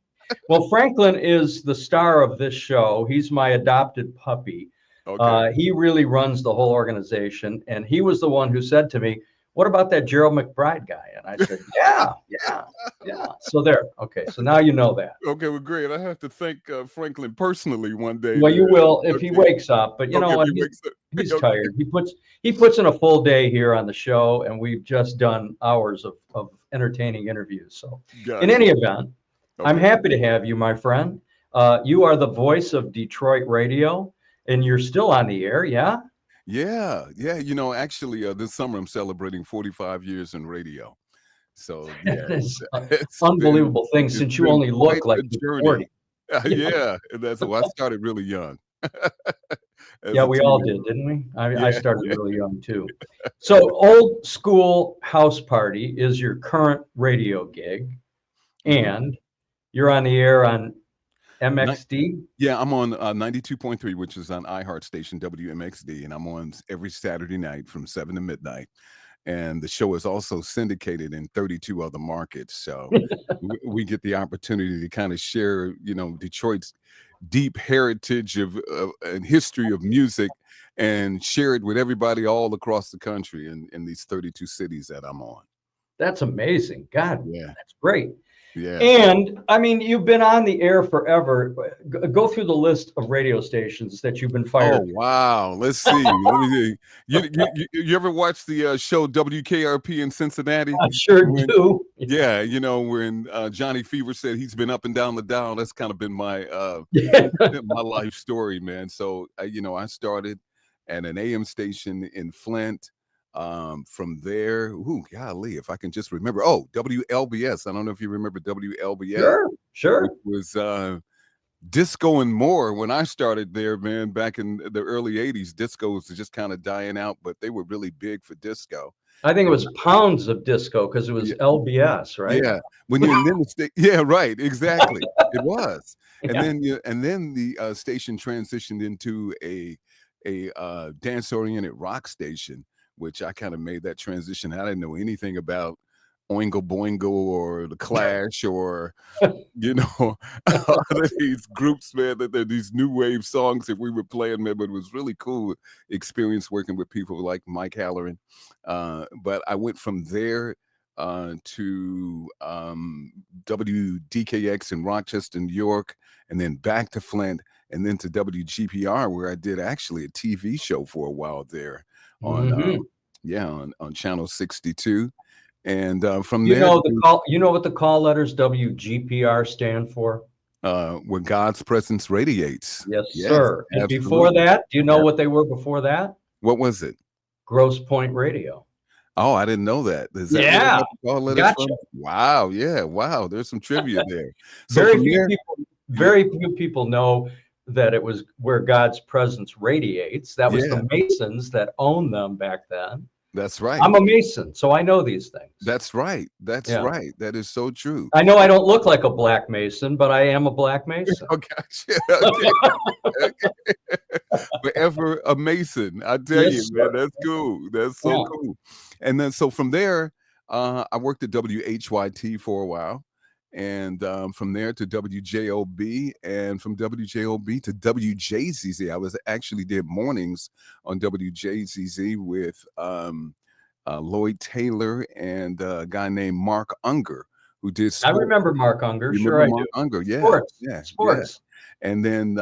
Well, Franklin is the star of this show. He's my adopted puppy. Okay. He really runs the whole organization, and he was the one who said to me, "What about that Gerald McBride guy?" And I said, yeah. So there. Okay, so now you know that. Okay, well, great. I have to thank Franklin personally one day. Well, you will if he wakes up. But you know what? He's tired. He puts in a full day here on the show, and we've just done hours of entertaining interviews. So in any event, I'm happy to have you, my friend. You are the voice of Detroit radio, and you're still on the air, yeah? Yeah. You know, actually, this summer I'm celebrating 45 years in radio. So yeah, it's unbelievable thing since you only look like you're 40. Yeah, that's why I started really young. Yeah, we all did, didn't we? I started really young too. So Old School House Party is your current radio gig, and you're on the air on MXD? Yeah, I'm on 92.3, which is on iHeart station WMXD, and I'm on every Saturday night from 7 to midnight. And the show is also syndicated in 32 other markets. So we get the opportunity to kind of share, you know, Detroit's deep heritage and history of music and share it with everybody all across the country in these 32 cities that I'm on. That's amazing. God, yeah, that's great. Yeah. And I mean, you've been on the air forever. Go through the list of radio stations that you've been fired. Oh, wow. Let's see. Let me see. You ever watch the show WKRP in Cincinnati? I sure do. Yeah. You know, when Johnny Fever said he's been up and down the dial, that's kind of been my my life story, man. So, you know, I started at an AM station in Flint. From there, golly, if I can just remember. Oh, WLBS. I don't know if you remember WLBS. Sure. It was disco and more when I started there, man, back in the early 80s. Disco was just kind of dying out, but they were really big for disco. I think it was pounds of disco because it was LBS, right? Yeah. When you're in the yeah, right, exactly. It was. And then the station transitioned into a dance-oriented rock station, which I kind of made that transition. I didn't know anything about Oingo Boingo or the Clash or, you know, these groups, man, that these new wave songs that we were playing, man, but it was really cool experience working with people like Mike Halloran. But I went from there to WDKX in Rochester, New York, and then back to Flint, and then to WGPR, where I did actually a TV show for a while there. On channel 62, and from there, you know what the call letters WGPR stand for? Where God's presence radiates. Yes, sir. And before that, do you know what they were before that? What was it? Grosse Pointe Radio. Oh, I didn't know that. Is that gotcha. Wow, yeah, wow. There's some trivia there. So very few people know that it was where God's presence radiates. That was the Masons that owned them back then. That's right. I'm a Mason, so I know these things. That's right. That's right. That is so true. I know I don't look like a black Mason, but I am a black Mason. Oh, gotcha. Okay. Forever a Mason. I tell you, man, that's cool. That's so cool. And then so from there, I worked at WHYT for a while. And from there to WJOB, and from WJOB to WJZZ. I was actually did mornings on WJZZ with Lloyd Taylor and a guy named Mark Unger, who did sports. I remember Mark Unger. Sure, I do. Unger, yeah. Sports. Yeah. And then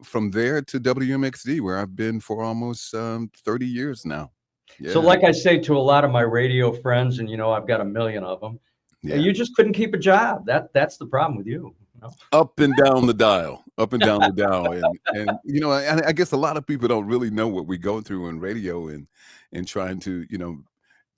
from there to WMXD, where I've been for almost 30 years now. Yeah. So like I say to a lot of my radio friends, and I've got a million of them, you just couldn't keep a job. That's the problem with you. Up and down the dial, and I guess a lot of people don't really know what we go through in radio and trying to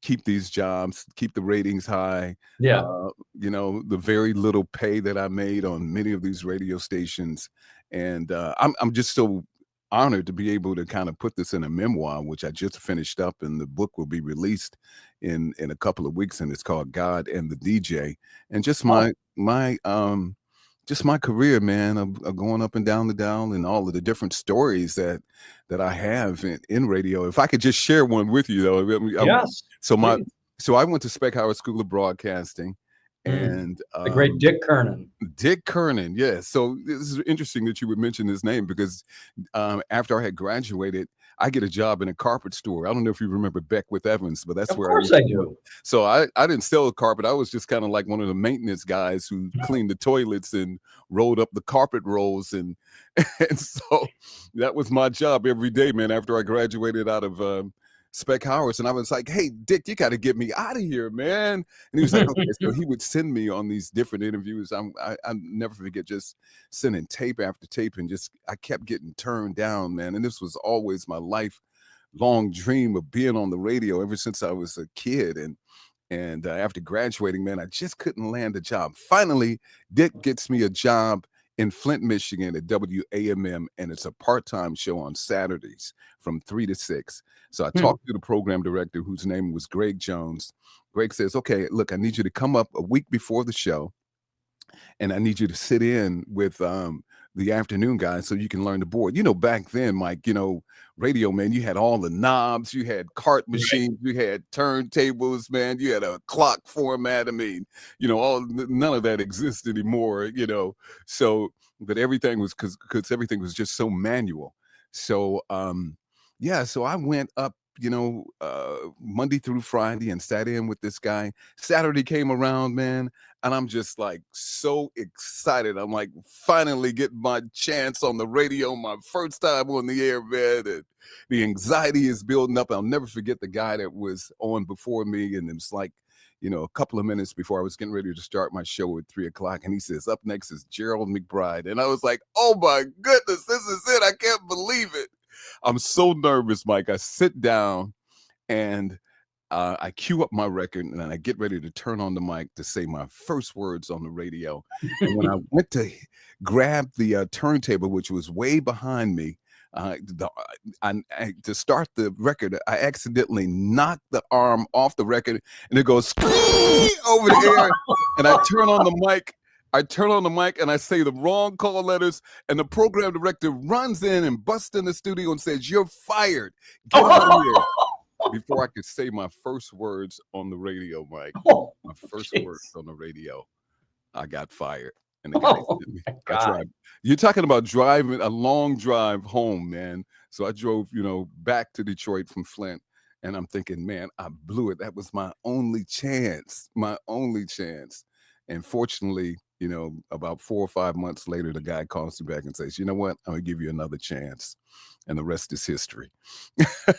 keep these jobs, keep the ratings high. The very little pay that I made on many of these radio stations, and I'm just so honored to be able to kind of put this in a memoir, which I just finished up, and the book will be released in a couple of weeks, and it's called God and the DJ. And just my career, man, of going up and down the dial, and all of the different stories that I have in radio. If I could just share one with you, though. Yes. So I went to Speck Howard School of Broadcasting. And the great Dick Kernan. Dick Kernan, yes. So this is interesting that you would mention his name, because after I had graduated, I get a job in a carpet store. I don't know if you remember Beckwith Evans, but that's where I do. So I didn't sell carpet. I was just kind of like one of the maintenance guys who cleaned the toilets and rolled up the carpet rolls, and so that was my job every day, man. After I graduated out of Speck Howard, and I was like, "Hey, Dick, you got to get me out of here, man." And he was like, "Okay." So he would send me on these different interviews. I never forget just sending tape after tape, and I kept getting turned down, man. And this was always my lifelong dream of being on the radio ever since I was a kid. And after graduating, man, I just couldn't land a job. Finally, Dick gets me a job in Flint, Michigan at WAMM, and it's a part-time show on Saturdays from 3 to 6. So I talked to the program director, whose name was Greg Jones. Greg says, "Okay, look, I need you to come up a week before the show, and I need you to sit in with the afternoon guys so you can learn the board." Back then, Mike, radio, man, you had all the knobs, you had cart machines, you had turntables, man, you had a clock format. I mean, none of that exists anymore, So, but everything was because everything was just so manual. So, so I went up, Monday through Friday and sat in with this guy. Saturday came around, man, and I'm just like so excited. I'm like finally getting my chance on the radio, my first time on the air, man. And the anxiety is building up. I'll never forget the guy that was on before me, and it was like, a couple of minutes before I was getting ready to start my show at 3:00, and he says, "Up next is Gerald McBride." And I was like, "Oh my goodness, this is it. I can't believe it." I'm so nervous, Mike. I sit down and I cue up my record, and I get ready to turn on the mic to say my first words on the radio. And when I went to grab the turntable, which was way behind me, to start the record, I accidentally knocked the arm off the record, and it goes over the air. And I turn on the mic. And I say the wrong call letters, and the program director runs in and busts in the studio and says, "You're fired. Get out of here." Before I could say my first words on the radio, Mike, my first words on the radio, I got fired. And the guy said, "That's right. You're talking about driving a long drive home, man." So I drove, back to Detroit from Flint, and I'm thinking, man, I blew it. That was my only chance. And fortunately, about 4 or 5 months later, the guy calls me back and says, "You know what? I'm going to give you another chance." And the rest is history.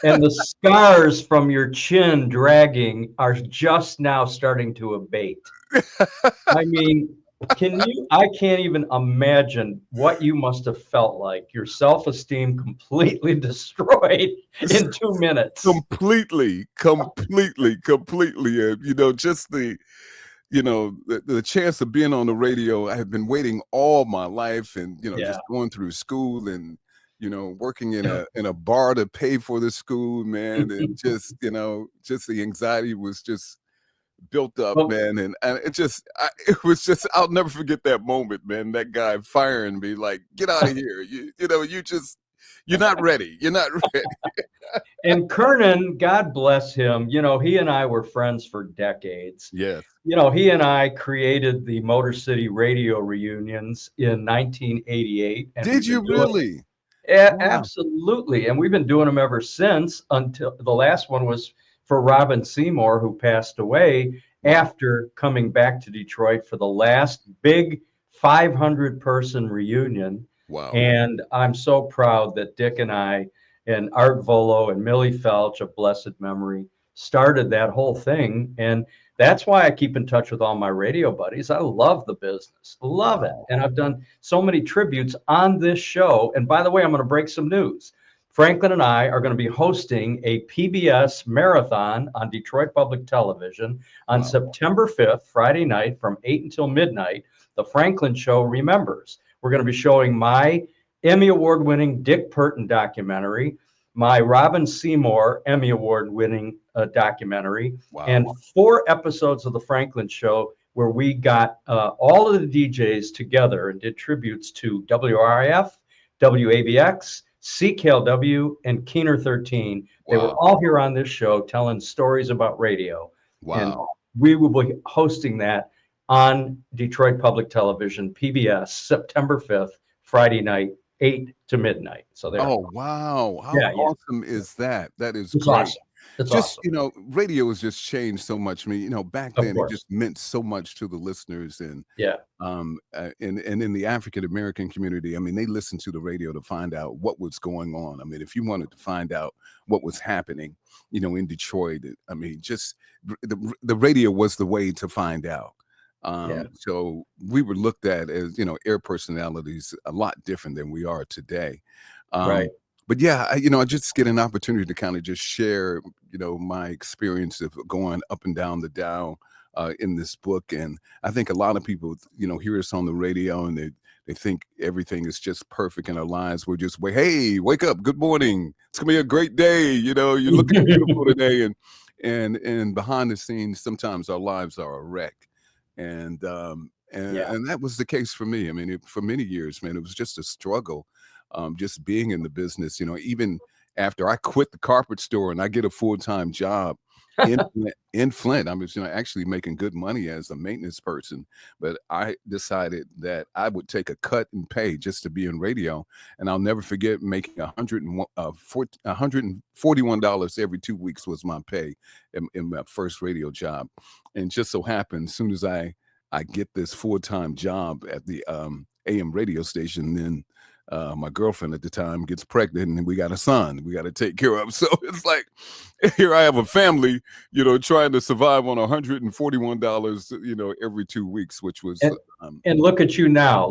And the scars from your chin dragging are just now starting to abate. I mean, I can't even imagine what you must have felt like. Your self-esteem completely destroyed in 2 minutes. Completely. And, just the chance of being on the radio, I have been waiting all my life, and just going through school and working in a bar to pay for the school, man, and just the anxiety was just built up, man, and it was just, I'll never forget that moment, man. That guy firing me, like, get out of here, you're not ready, And Kernan, God bless him, he and I were friends for decades. Yes. He and I created the Motor City radio reunions in 1988. Did you really? Wow. Absolutely. And we've been doing them ever since, until the last one was for Robin Seymour, who passed away after coming back to Detroit for the last big 500-person reunion. Wow. And I'm so proud that Dick and I and Art Vuolo and Millie Felch of blessed memory started that whole thing. And that's why I keep in touch with all my radio buddies. I love the business, love it. And I've done so many tributes on this show. And by the way, I'm going to break some news. Franklin and I are going to be hosting a PBS marathon on Detroit Public Television on September 5th, Friday night from 8 until midnight. The Franklin Show remembers. We're going to be showing my Emmy Award-winning Dick Purton documentary, my Robin Seymour Emmy Award-winning documentary, and 4 episodes of the Franklin Show where we got all of the DJs together and did tributes to WRIF, WABX, CKLW, and Keener 13. They were all here on this show telling stories about radio. Wow. And we will be hosting that on Detroit Public Television, PBS, September 5th, Friday night, 8 to midnight. So there. Oh, wow. How awesome is that? That is It's great. awesome. It's awesome. Radio has just changed so much. I mean, back then it just meant so much to the listeners, and and in the African American community, I mean, they listened to the radio to find out what was going on. I mean, if you wanted to find out what was happening, in Detroit, I mean, just the radio was the way to find out. So we were looked at as, air personalities a lot different than we are today. Right. But yeah, I just get an opportunity to kind of just share, my experience of going up and down the dial in this book. And I think a lot of people, hear us on the radio and they think everything is just perfect in our lives. We're just, hey, wake up, good morning. It's gonna be a great day. You're looking beautiful today. And behind the scenes, sometimes our lives are a wreck. And that was the case for me. I mean, for many years, man, it was just a struggle. Just being in the business, even after I quit the carpet store and I get a full-time job in Flint, I was, actually making good money as a maintenance person, but I decided that I would take a cut in pay just to be in radio. And I'll never forget making $141 every 2 weeks was my pay in my first radio job. And just so happened, as soon as I get this full-time job at the AM radio station, then my girlfriend at the time gets pregnant and we got a son we got to take care of. So it's like, here I have a family, trying to survive on $141, every 2 weeks, which was. And look at you now,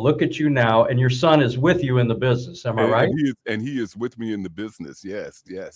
and your son is with you in the business. Am I right? And he is with me in the business. Yes. Yeah.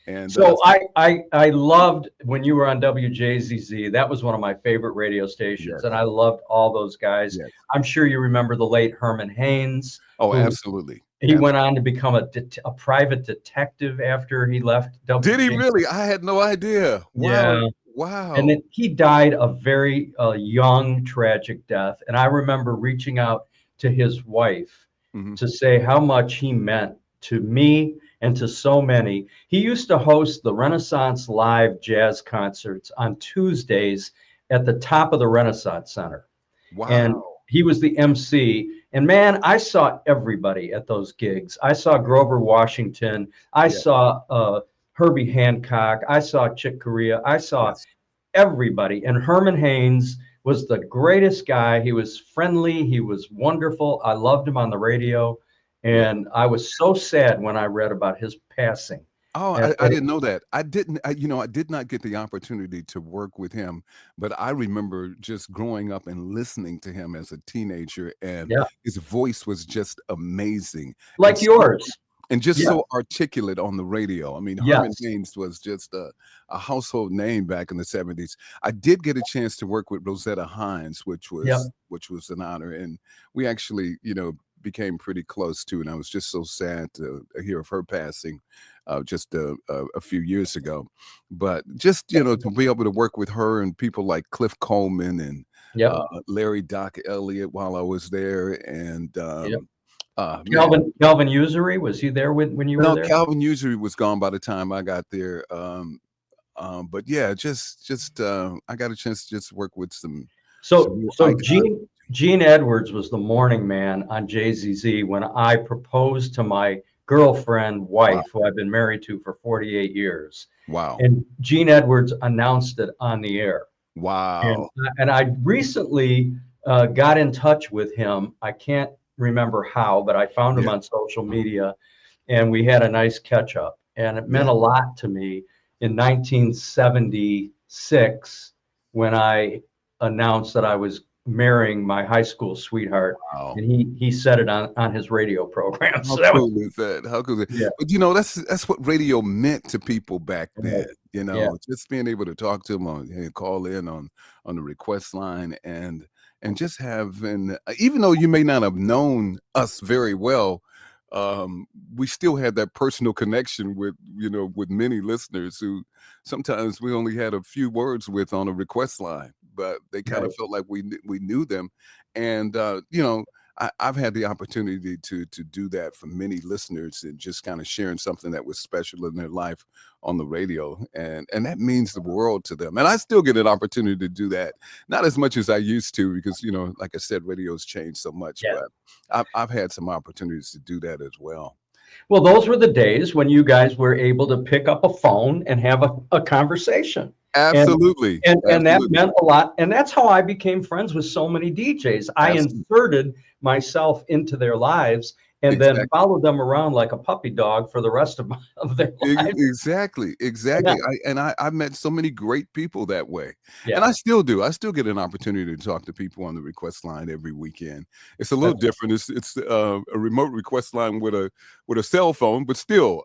And so I loved when you were on WJZZ. That was one of my favorite radio stations, and I loved all those guys. Yes. I'm sure you remember the late Herman Haynes. Oh, absolutely. He went on to become a private detective after he left WJZZ. Did he really? I had no idea. Wow. Yeah. Wow. And then he died a very young, tragic death. And I remember reaching out to his wife to say how much he meant to me and to so many. He used to host the Renaissance Live jazz concerts on Tuesdays at the top of the Renaissance Center. Wow. And he was the MC. And man, I saw everybody at those gigs. I saw Grover Washington. I saw Herbie Hancock. I saw Chick Corea. I saw everybody. And Herman Haynes was the greatest guy. He was friendly. He was wonderful. I loved him on the radio. And I was so sad when I read about his passing. Oh, I didn't know that. I did not get the opportunity to work with him, but I remember just growing up and listening to him as a teenager, and his voice was just amazing. Like yours. And just so articulate on the radio. I mean, Herman Haynes was just a household name back in the 70s. I did get a chance to work with Rosetta Hines, which was an honor. And we actually, became pretty close to, and I was just so sad to hear of her passing just a few years ago. But just, to be able to work with her and people like Cliff Coleman and Larry Doc Elliott while I was there, and Calvin Usury, was he there when you were there? No, Calvin Usury was gone by the time I got there. But yeah, just I got a chance to just work with some. So Gene Edwards was the morning man on JZZ when I proposed to my girlfriend, wife, who I've been married to for 48 years. Wow. And Gene Edwards announced it on the air. Wow. And I recently got in touch with him. I can't remember how, but I found him on social media, and we had a nice catch up. And it meant a lot to me in 1976 when I announced that I was marrying my high school sweetheart. Wow. And he said it on his radio program. How cool is that? How cool is that? Yeah. But that's what radio meant to people back then. Just being able to talk to them and call in on the request line and just having, even though you may not have known us very well, we still had that personal connection with many listeners who sometimes we only had a few words with on a request line, but they kind of felt like we knew them. And I've had the opportunity to do that for many listeners and just kind of sharing something that was special in their life on the radio, and that means the world to them. And I still get an opportunity to do that, not as much as I used to, because like I said, radio's changed so much. But I've had some opportunities to do that as well. Well, those were the days when you guys were able to pick up a phone and have a conversation. Absolutely. And that meant a lot. And that's how I became friends with so many DJs. I inserted myself into their lives and then followed them around like a puppy dog for the rest of their lives. Exactly. Yeah. I met so many great people that way. Yeah. And I still do. I still get an opportunity to talk to people on the request line every weekend. It's a little different. It's a remote request line with a cell phone, but still,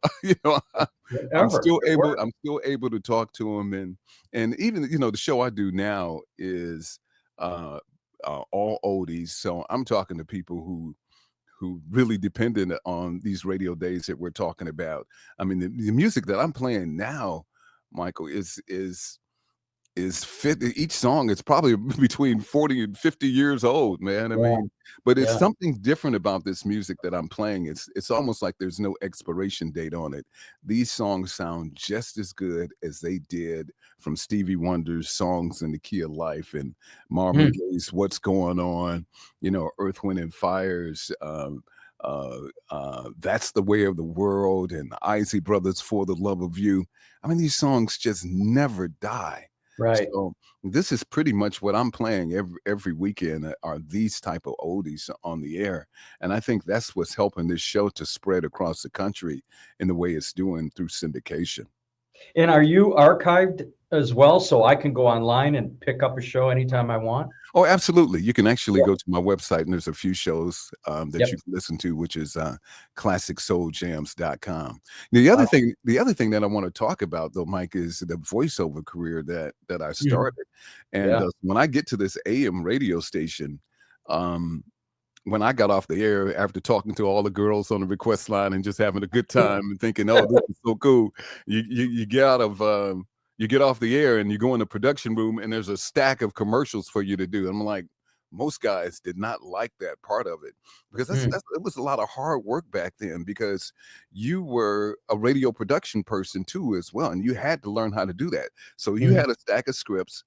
I'm still able to talk to them. And even, the show I do now is all oldies. So I'm talking to people who really depended on these radio days that we're talking about. I mean, the music that I'm playing now, Michael, is fit. Each song is probably between 40 and 50 years old, man. I mean, but it's something different about this music that I'm playing. It's almost like there's no expiration date on it. These songs sound just as good as they did from Stevie Wonder's Songs in the Key of Life and Marvin Gaye's What's Going On, Earth, Wind and Fire's That's the Way of the World, and the Isley Brothers, For the Love of You. I mean, these songs just never die. Right. So this is pretty much what I'm playing every weekend are these type of oldies on the air. And I think that's what's helping this show to spread across the country in the way it's doing through syndication. And are you archived as well, so I can go online and pick up a show anytime I want? Oh, absolutely. You can actually go to my website, and there's a few shows that you can listen to, which is classicsoulJams.com. The other thing that I want to talk about, though, Mike, is the voiceover career that I started. And when I get to this AM radio station, when I got off the air after talking to all the girls on the request line and just having a good time and thinking, oh, this is so cool, you get out of you get off the air and you go in the production room and there's a stack of commercials for you to do. I'm like, most guys did not like that part of it because it was a lot of hard work back then, because you were a radio production person too as well, and you had to learn how to do that. So you had a stack of scripts.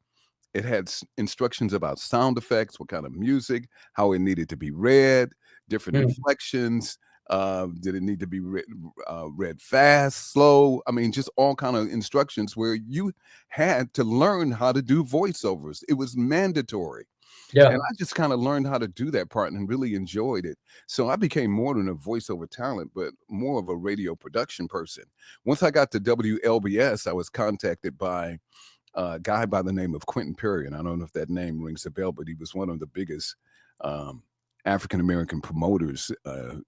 It had instructions about sound effects, what kind of music, how it needed to be read, different inflections. Did it need to be read fast, slow? I mean, just all kind of instructions where you had to learn how to do voiceovers. It was mandatory. Yeah. And I just kind of learned how to do that part and really enjoyed it. So I became more than a voiceover talent, but more of a radio production person. Once I got to WLBS, I was contacted by a guy by the name of Quentin Perry. And I don't know if that name rings a bell, but he was one of the biggest African-American promoters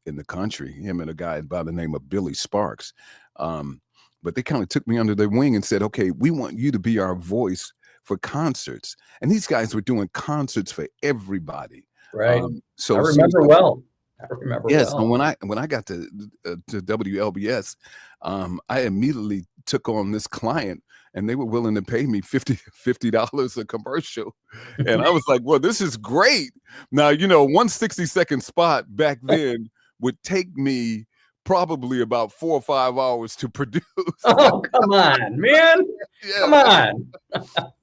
in the country, him and a guy by the name of Billy Sparks. But they kind of took me under their wing and said, okay, we want you to be our voice for concerts. And these guys were doing concerts for everybody. Right. So I remember well. I remember. Yes, well. and when I got to WLBS, I immediately took on this client, and they were willing to pay me $50 a commercial, and I was like, "Well, this is great." Now, 1 60-second spot back then would take me probably about 4 or 5 hours to produce. Oh, come on, man! Yeah. Come on.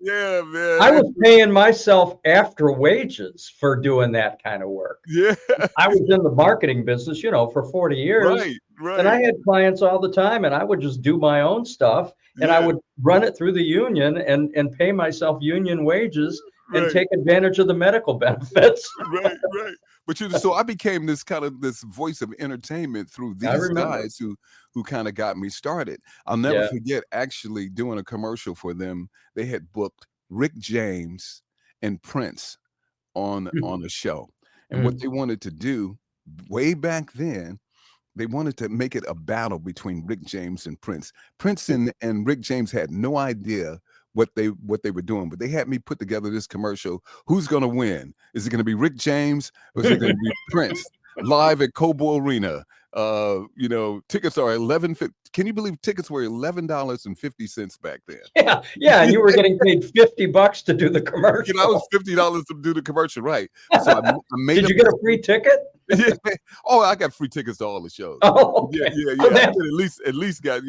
Yeah, man. I was paying myself after wages for doing that kind of work. Yeah. I was in the marketing business, for 40 years. Right. And I had clients all the time, and I would just do my own stuff, and I would run it through the union and pay myself union wages and take advantage of the medical benefits. Right. But so I became this voice of entertainment through these guys who kind of got me started. I'll never forget actually doing a commercial for them. They had booked Rick James and Prince on the show. And what they wanted to do way back then, they wanted to make it a battle between Rick James and Prince. Prince and Rick James had no idea what they were doing, but they had me put together this commercial. Who's going to win? Is it going to be Rick James or is it going to be Prince? Live at Cobo Arena. Tickets are $11.50. Can you believe tickets were $11.50 back then? Yeah, and you were getting paid $50 to do the commercial. I was $50 to do the commercial, right? So I made. Did you get a free ticket? Yeah. Oh, I got free tickets to all the shows. Oh, okay. Yeah. I at least got.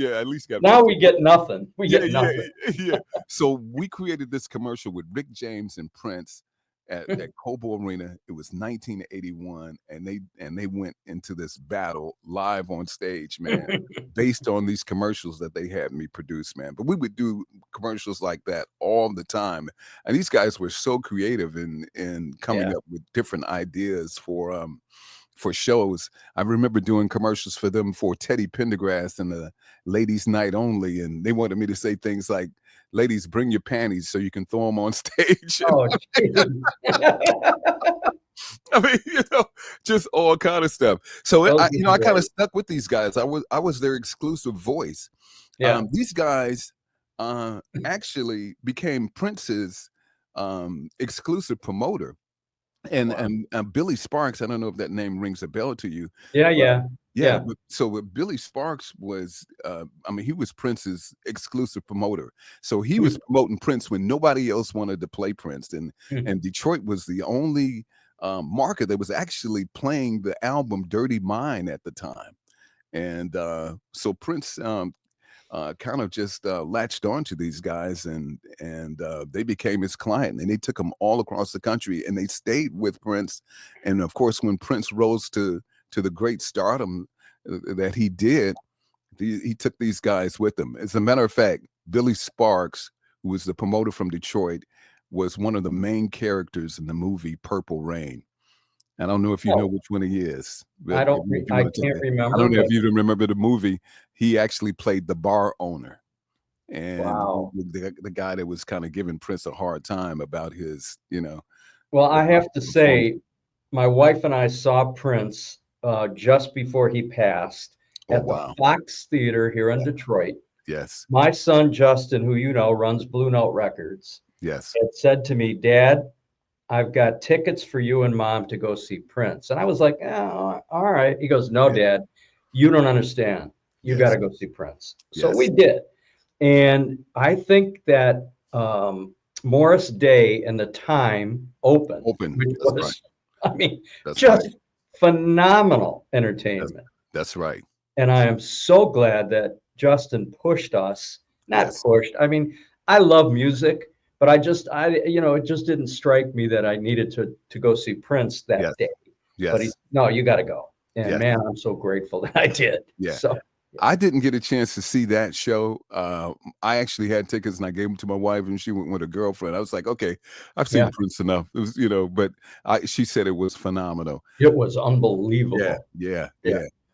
Now we get nothing. We get nothing. Yeah. So we created this commercial with Rick James and Prince at Cobo Arena. It was 1981, and they went into this battle live on stage, man, based on these commercials that they had me produce, man. But we would do commercials like that all the time, and these guys were so creative in coming up with different ideas for shows. I remember doing commercials for them for Teddy Pendergrass and the Ladies Night Only, and they wanted me to say things like, "Ladies, bring your panties so you can throw them on stage." Oh, I mean, just all kind of stuff. So I kind of stuck with these guys. I was their exclusive voice. Yeah. These guys actually became Prince's exclusive promoter. And Billy Sparks, I don't know if that name rings a bell to you. Yeah. But so Billy Sparks was, he was Prince's exclusive promoter. So he was promoting Prince when nobody else wanted to play Prince. And Detroit was the only market that was actually playing the album Dirty Mind at the time. And so Prince kind of just latched on to these guys, and they became his client, and they took him all across the country, and they stayed with Prince. And of course, when Prince rose to the great stardom that he did, he took these guys with him. As a matter of fact, Billy Sparks, who was the promoter from Detroit, was one of the main characters in the movie Purple Rain. I don't know if you know which one he is. I can't remember. I don't know if you remember the movie. He actually played the bar owner, and the guy that was kind of giving Prince a hard time about his, Well, I have to say, my wife and I saw Prince just before he passed at the Fox Theater here in Detroit. Yes. My son Justin, who runs Blue Note Records, had said to me, "Dad, I've got tickets for you and Mom to go see Prince." And I was like, "Oh, all right." He goes, "No, Dad, you don't understand. You got to go see Prince." So we did. And I think that Morris Day and the Time opened. Which was, just phenomenal entertainment. That's right. And I am so glad that Justin pushed us. Pushed. I love music. But it just didn't strike me that I needed to go see Prince that day. Yes. But you got to go. And man, I'm so grateful that I did. Yeah. So I didn't get a chance to see that show. I actually had tickets and I gave them to my wife, and she went with a girlfriend. I was like, okay, I've seen Prince enough. It was, but she said it was phenomenal. It was unbelievable. Yeah.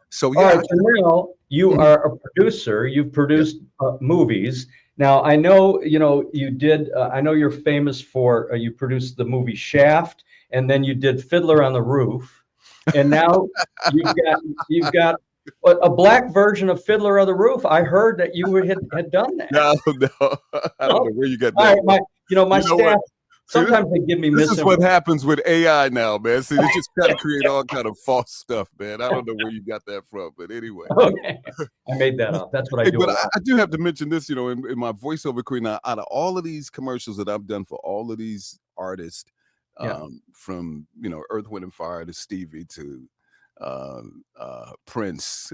So all right, so now you are a producer. You've produced movies. Now, I know, you did, I know you're famous for, you produced the movie Shaft, and then you did Fiddler on the Roof. And now you've got a black version of Fiddler on the Roof. I heard that you had done that. No. I don't know where you got that. All right, my staff sometimes they give me this is what misinformation. happens with AI now, man. See, they just try to create all kind of false stuff, man. I don't know where you got that from, but anyway. Okay. I made that up. That's what I do. But I do have to mention this, you know, in my voiceover career now, out of all of these commercials that I've done for all of these artists, from, you know, Earth, Wind and Fire to Stevie to Prince,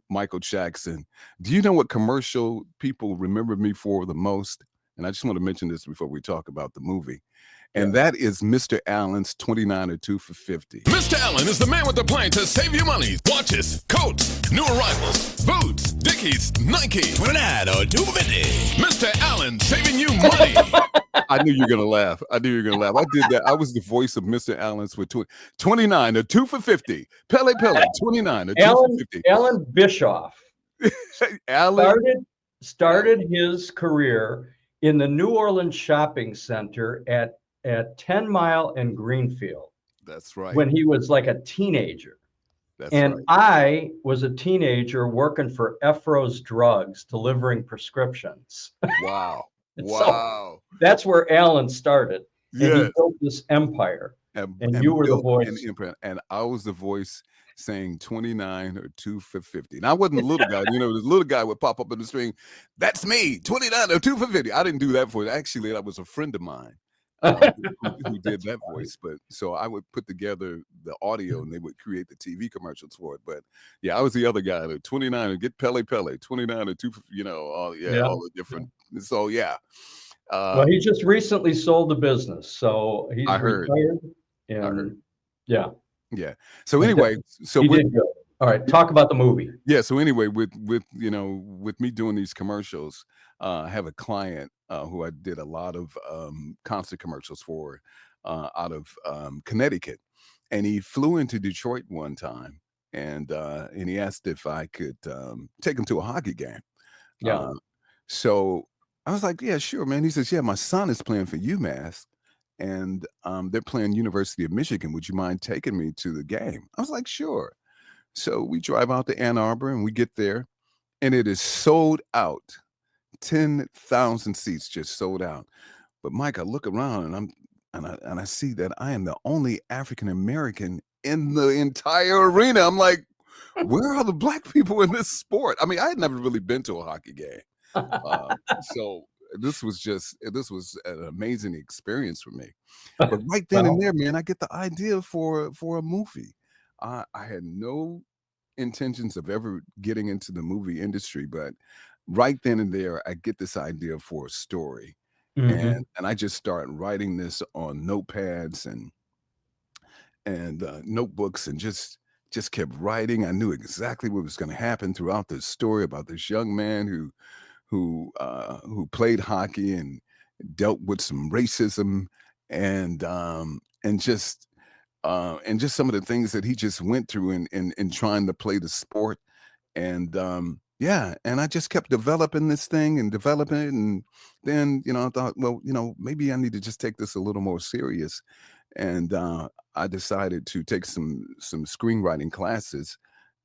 Michael Jackson. Do you know what commercial people remember me for the most? And I just want to mention this before we talk about the movie. And that is Mr. Allen's 29 or 2 for 50. Mr. Allen is the man with the plan to save you money. Watches, coats, new arrivals, boots, Dickies, Nike. 29 or 2 for 50. Mr. Allen saving you money. I knew you were going to laugh. I did that. I was the voice of Mr. Allen's for 29 or 2 for 50. Pele, 29 or 2 for 50. Alan Bischoff started his career in the New Orleans shopping center at 10 Mile and Greenfield. That's right. When he was like a teenager. Right. I was a teenager working for Efros Drugs, delivering prescriptions. Wow. So that's where Alan started. And he built this empire. And you were the voice. And I was the voice saying 29 or 2 for 50. And I wasn't a little guy. You know, this little guy would pop up in the screen. That's me, 29 or 2 for 50. I didn't do that for it. Actually, that was a friend of mine. Who did that voice, but so I would put together the audio and they would create the TV commercials for it. But yeah, I was the other guy, the 29 and get Pele, 29 or 2, you know, all the different. So well, he just recently sold the business, so he's retired. Yeah. So anyway, all right, talk about the movie. Yeah. So anyway, with me doing these commercials, I have a client who I did a lot of concert commercials for out of Connecticut, and he flew into Detroit one time, and he asked if I could take him to a hockey game. So I was like, yeah, sure, man. He says, yeah, my son is playing for UMass, and they're playing University of Michigan. Would you mind taking me to the game? I was like, sure. So we drive out to Ann Arbor, and we get there, and it is sold out. 10,000 seats just sold out. But Mike, I look around and I see that I am the only African American in the entire arena. I'm like, where are the black people in this sport? I mean, I had never really been to a hockey game. So this was an amazing experience for me. But right then and there, man, I get the idea for a movie. I had no intentions of ever getting into the movie industry, but right then and there, I get this idea for a story, and I just start writing this on notepads and notebooks, and just kept writing. I knew exactly what was going to happen throughout this story about this young man who played hockey and dealt with some racism and just some of the things that he just went through in trying to play the sport, and and I just kept developing this thing and developing it. And then, you know, I thought, well, you know, maybe I need to just take this a little more serious. And I decided to take some screenwriting classes.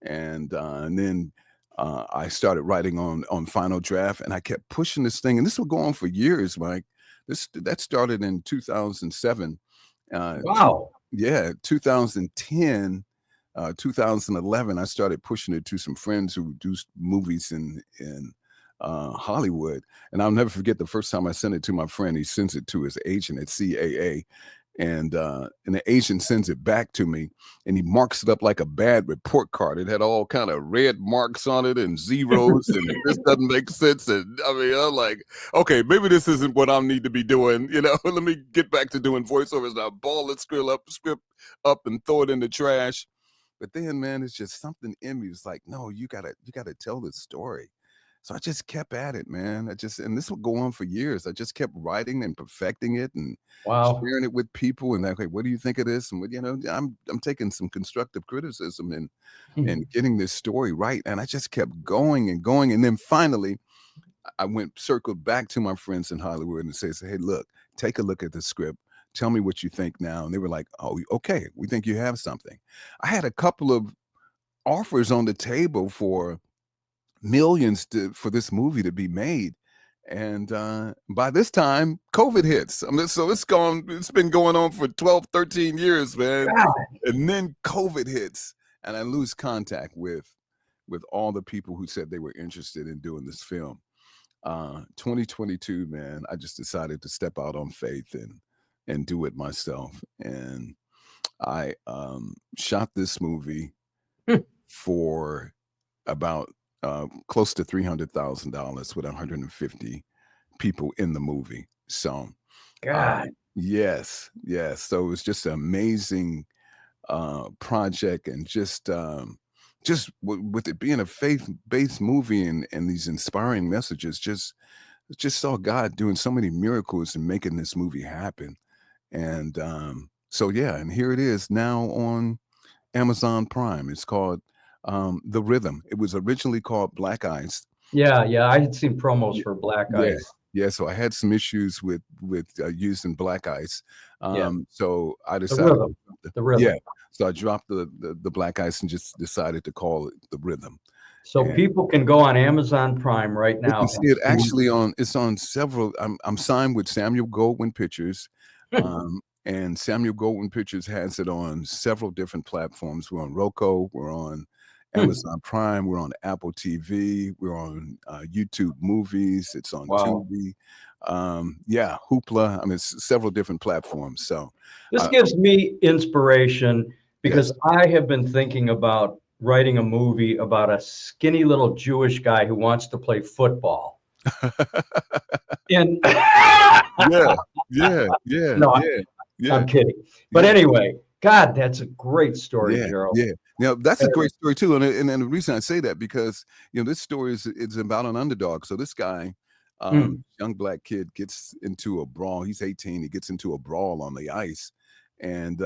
And then I started writing on Final Draft, and I kept pushing this thing. And this would go on for years, Mike. That started in 2007. Wow. 2010. 2011, I started pushing it to some friends who do movies in Hollywood. And I'll never forget the first time I sent it to my friend. He sends it to his agent at CAA, and the agent sends it back to me, and he marks it up like a bad report card. It had all kind of red marks on it and zeros, and this doesn't make sense. And I mean, I'm like, okay, maybe this isn't what I need to be doing. You know, let me get back to doing voiceovers. Now, ball the script up and throw it in the trash. But then, man, it's just something in me. It's like, no, you gotta tell this story. So I just kept at it, man. And this would go on for years. I just kept writing and perfecting it and sharing it with people. And okay, what do you think of this? And you know, I'm taking some constructive criticism and getting this story right. And I just kept going and going. And then finally, I circled back to my friends in Hollywood and said, hey, look, take a look at the script. Tell me what you think now. And they were like, oh, okay, we think you have something. I had a couple of offers on the table for millions for this movie to be made. And by this time, COVID hits. I mean, so it's been going on for 12, 13 years, man. God. And then COVID hits, and I lose contact with all the people who said they were interested in doing this film. 2022, man, I just decided to step out on faith and do it myself. And I shot this movie for about close to $300,000 with 150 people in the movie. So, God, yes. So it was just an amazing project, and just with it being a faith-based movie and these inspiring messages, just saw God doing so many miracles and making this movie happen. And so yeah, and here it is now on Amazon Prime. It's called The Rhythm. It was originally called Black Ice. Yeah, I had seen promos for Black Ice. Yeah, so I had some issues with using Black Ice. So I The decided Rhythm. Yeah, so I dropped the Black Ice and just decided to call it The Rhythm. So people can go on Amazon Prime right now. You can see it actually it's on several. I'm signed with Samuel Goldwyn Pictures, and Samuel Goldwyn Pictures has it on several different platforms. We're on Roku, we're on Amazon Prime, we're on Apple TV, we're on YouTube Movies. It's on Tubi. Hoopla. I mean, it's several different platforms. So this gives me inspiration because I have been thinking about writing a movie about a skinny little Jewish guy who wants to play football. And I'm kidding. But anyway, God, that's a great story, Gerald. Yeah. Now that's a great story too. And the reason I say that, because this story is about an underdog. So this guy, young black kid, gets into a brawl. He's 18. He gets into a brawl on the ice. And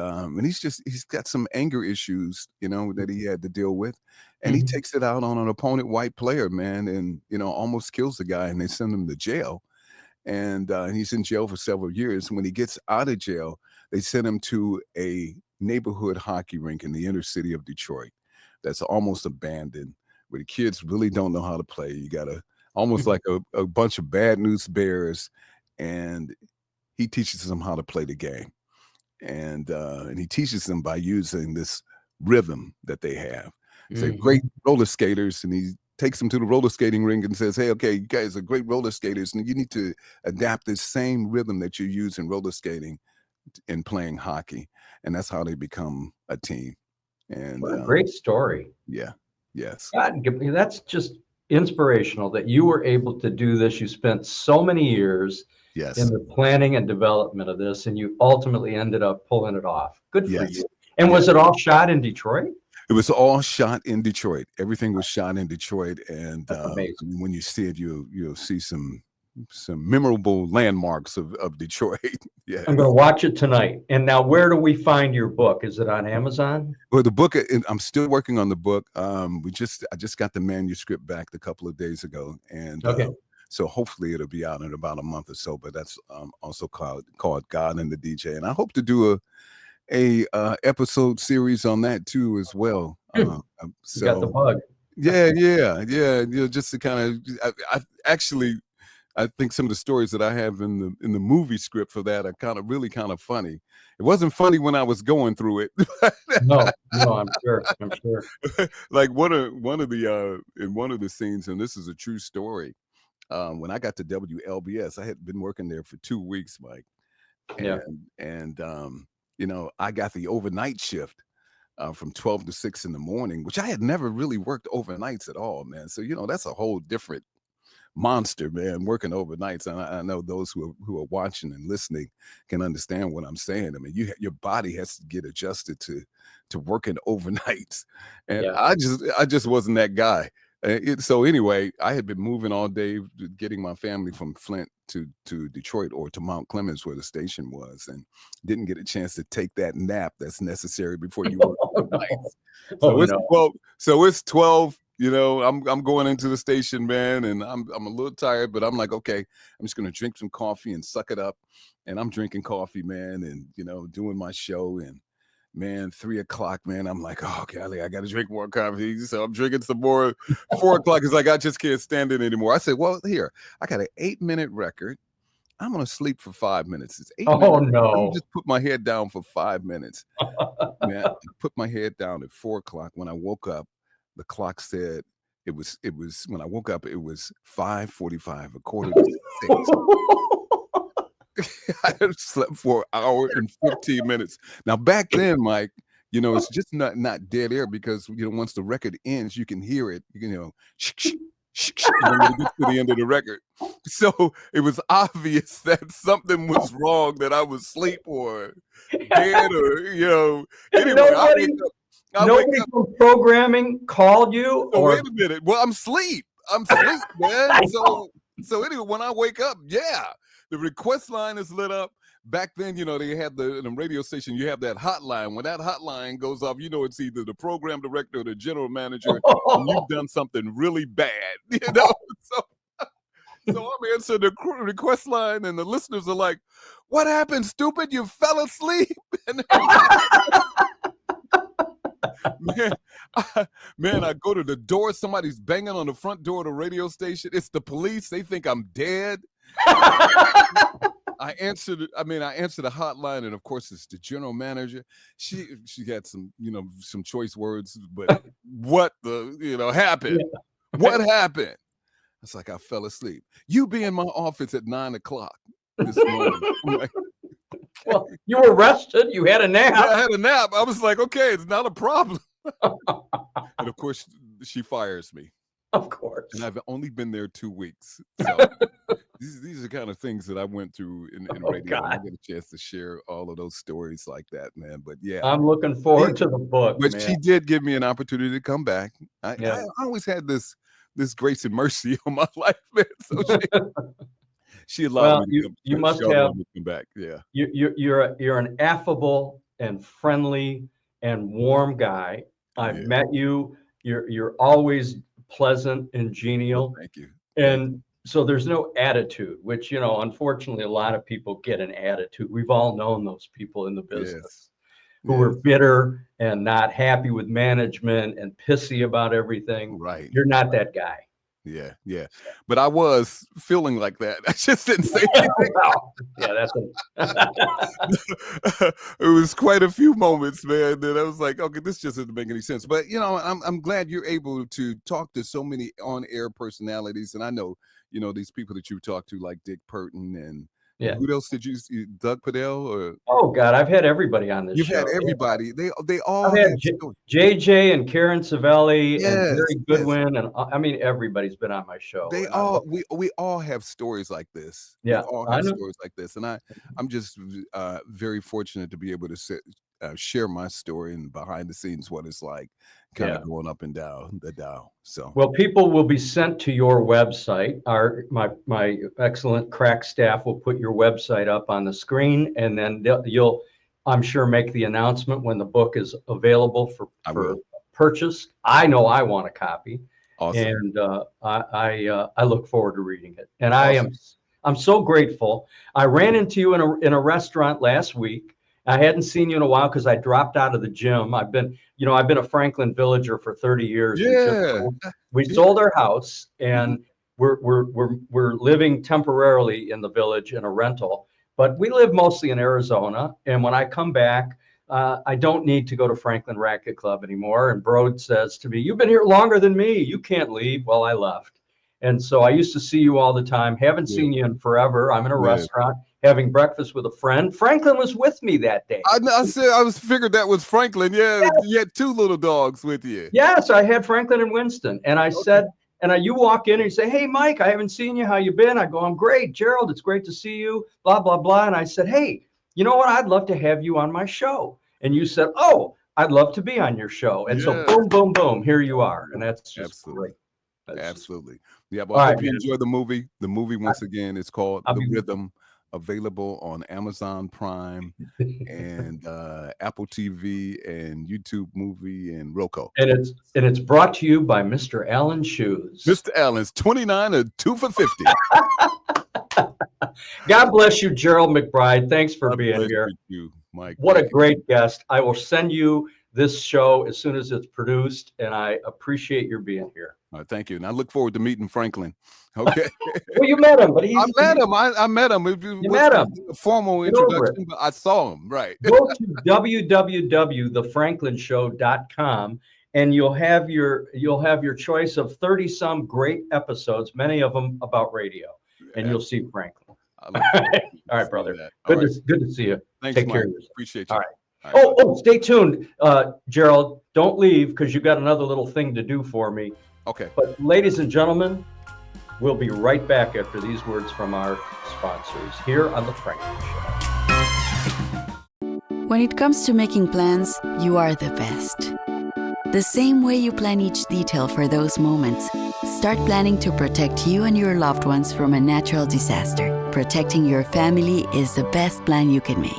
he's got some anger issues, that he had to deal with. And he takes it out on an opponent white player, man, and almost kills the guy, and they send him to jail. And he's in jail for several years. When he gets out of jail, they send him to a neighborhood hockey rink in the inner city of Detroit that's almost abandoned, where the kids really don't know how to play. You got almost like a bunch of bad news bears, and he teaches them how to play the game. And he teaches them by using this rhythm that they have. So great roller skaters, and he takes them to the roller skating rink and says, hey, okay, you guys are great roller skaters, and you need to adapt this same rhythm that you use in roller skating in playing hockey. And that's how they become a team. And what a great story. Yeah. Yes. God, that's just inspirational that you were able to do this. You spent so many years in the planning and development of this, and you ultimately ended up pulling it off. Good for you. And was it all shot in Detroit? It was all shot in Detroit. Everything was shot in Detroit. And when you see it, you'll see some memorable landmarks of Detroit. Yeah, I'm going to watch it tonight. And now, where do we find your book? Is it on Amazon? Well, the book, I'm still working on the book. I just got the manuscript back a couple of days ago, and so hopefully it'll be out in about a month or so. But that's also called God and the DJ, and I hope to do a episode series on that too as well. So you got the bug. Yeah. Just to kind of, I think some of the stories that I have in the movie script for that are really kind of funny. It wasn't funny when I was going through it. No, I'm sure. Like one of the scenes, and this is a true story. When I got to WLBS, I had been working there for 2 weeks, Mike. And I got the overnight shift from 12 to 6 in the morning, which I had never really worked overnights at all, man. So, that's a whole different monster, man, working overnights. And I know those who are watching and listening can understand what I'm saying. I mean, your body has to get adjusted to working overnights. And I just wasn't that guy. So anyway, I had been moving all day, getting my family from Flint to Detroit or to Mount Clemens, where the station was, and didn't get a chance to take that nap that's necessary before you work overnight. So it's 12. I'm going into the station, man, and I'm a little tired, but I'm like, okay, I'm just gonna drink some coffee and suck it up. And I'm drinking coffee, man, and doing my show, and man, 3 o'clock, man, I'm like, oh, golly, I got to drink more coffee. So I'm drinking some more. 4 o'clock is like, I just can't stand it anymore. I said, well, here, I got an 8-minute record. I'm going to sleep for 5 minutes. It's 8 minutes. Oh, no. Let me just put my head down for 5 minutes. Man, I put my head down at 4 o'clock. When I woke up, the clock said it was when I woke up, it was 5:45, 5:45. I had slept for an hour and 15 minutes. Now, back then, Mike, it's just not dead air because, once the record ends, you can hear it. You can, when you get to the end of the record. So it was obvious that something was wrong, that I was asleep or dead or, anyway. Nobody from programming called you? So wait a minute. Well, I'm asleep, man. So anyway, when I wake up, the request line is lit up. Back then, they had in the radio station, you have that hotline. When that hotline goes off, it's either the program director or the general manager, and you've done something really bad, So I'm answering the request line, and the listeners are like, "What happened, stupid? You fell asleep?" Man, I go to the door. Somebody's banging on the front door of the radio station. It's the police. They think I'm dead. I answered the hotline, and of course it's the general manager. She had some, some choice words, but what happened? Yeah. What happened? I was like, I fell asleep. You be in my office at 9 o'clock this morning. Like, okay. Well, you were rested. You had a nap. Yeah, I had a nap. I was like, okay, it's not a problem. And of course, she fires me. Of course. And I've only been there 2 weeks. So these are kind of things that I went through in radio. I get a chance to share all of those stories like that, man. But yeah. I'm looking forward to the book. But she did give me an opportunity to come back. I always had this grace and mercy on my life, man. So she allowed me to come, you must have come back. Yeah. You're an affable and friendly and warm guy. I've met you. You're always pleasant and genial. Well, thank you. And so there's no attitude, which, unfortunately, a lot of people get an attitude. We've all known those people in the business who are bitter and not happy with management and pissy about everything. Right. You're not that guy. Yeah. But I was feeling like that. I just didn't say anything. Yeah, it was quite a few moments, man, that I was like, okay, this just doesn't make any sense. But I'm glad you're able to talk to so many on-air personalities, and I know these people that you talk to, like Dick Burton and who else did you see? Doug Padell or? Oh God, I've had everybody on this show. You've had everybody. They all. I've had JJ and Karen Savelli and Gary Goodwin, and everybody's been on my show. We all have stories like this. Yeah, we all have stories like this, and I'm just very fortunate to be able to share my story and behind the scenes what it's like, kind of going up and down the dial. So well, people will be sent to your website. My excellent crack staff will put your website up on the screen, and then you'll, I'm sure, make the announcement when the book is available for purchase. I know I want a copy. Awesome. And I look forward to reading it. And awesome. I'm so grateful. I ran into you in a restaurant last week. I hadn't seen you in a while because I dropped out of the gym. I've been a Franklin villager for 30 years. Yeah. We sold our house, and we're living temporarily in the village in a rental, but we live mostly in Arizona. And when I come back, I don't need to go to Franklin Racquet Club anymore. And Brode says to me, "You've been here longer than me. You can't leave." Well, I left. And so I used to see you all the time. Haven't seen you in forever. I'm in a restaurant having breakfast with a friend. Franklin was with me that day. I figured that was Franklin. Yeah, you had two little dogs with you. Yes, I had Franklin and Winston. And I said, you walk in and you say, "Hey, Mike, I haven't seen you. How you been?" I go, "I'm great. Gerald, it's great to see you." Blah, blah, blah. And I said, "Hey, you know what? I'd love to have you on my show." And you said, "Oh, I'd love to be on your show." And so boom, boom, boom, here you are. And that's just great. Absolutely. Yeah, well, I hope you enjoy the movie. The movie, once again, is called The Rhythm, available on Amazon Prime and Apple TV and YouTube Movie and Roku. And it's brought to you by Mr. Allen Shoes. Mr. Allen's 29 or 2 for 50. God bless you, Gerald McBride. Thanks for being here. You. Mike. What a great guest. I will send you this show as soon as it's produced, and I appreciate your being here. Thank you. And I look forward to meeting Franklin. Okay. Well, you met him, but I met him. I met him. You met him. A formal introduction, but I saw him. Right. Go to www.thefranklinshow.com, and you'll have your choice of 30 some great episodes, many of them about radio, and you'll see Franklin. All right, brother. Good to see you. Thanks, Take Mike. care of yourself. Appreciate you. All right. Oh, stay tuned, Gerald. Don't leave because you got another little thing to do for me. Okay. But ladies and gentlemen, we'll be right back after these words from our sponsors here on The Franklin Show. When it comes to making plans, you are the best. The same way you plan each detail for those moments, start planning to protect you and your loved ones from a natural disaster. Protecting your family is the best plan you can make.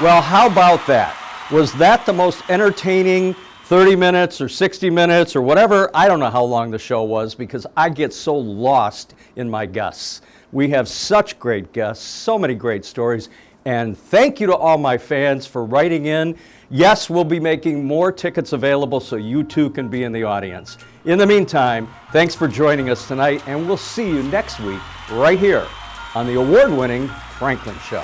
Well, how about that? Was that the most entertaining 30 minutes or 60 minutes or whatever? I don't know how long the show was because I get so lost in my guests. We have such great guests, so many great stories, and thank you to all my fans for writing in. Yes, we'll be making more tickets available so you too can be in the audience. In the meantime, thanks for joining us tonight, and we'll see you next week right here on the award-winning Franklin Show.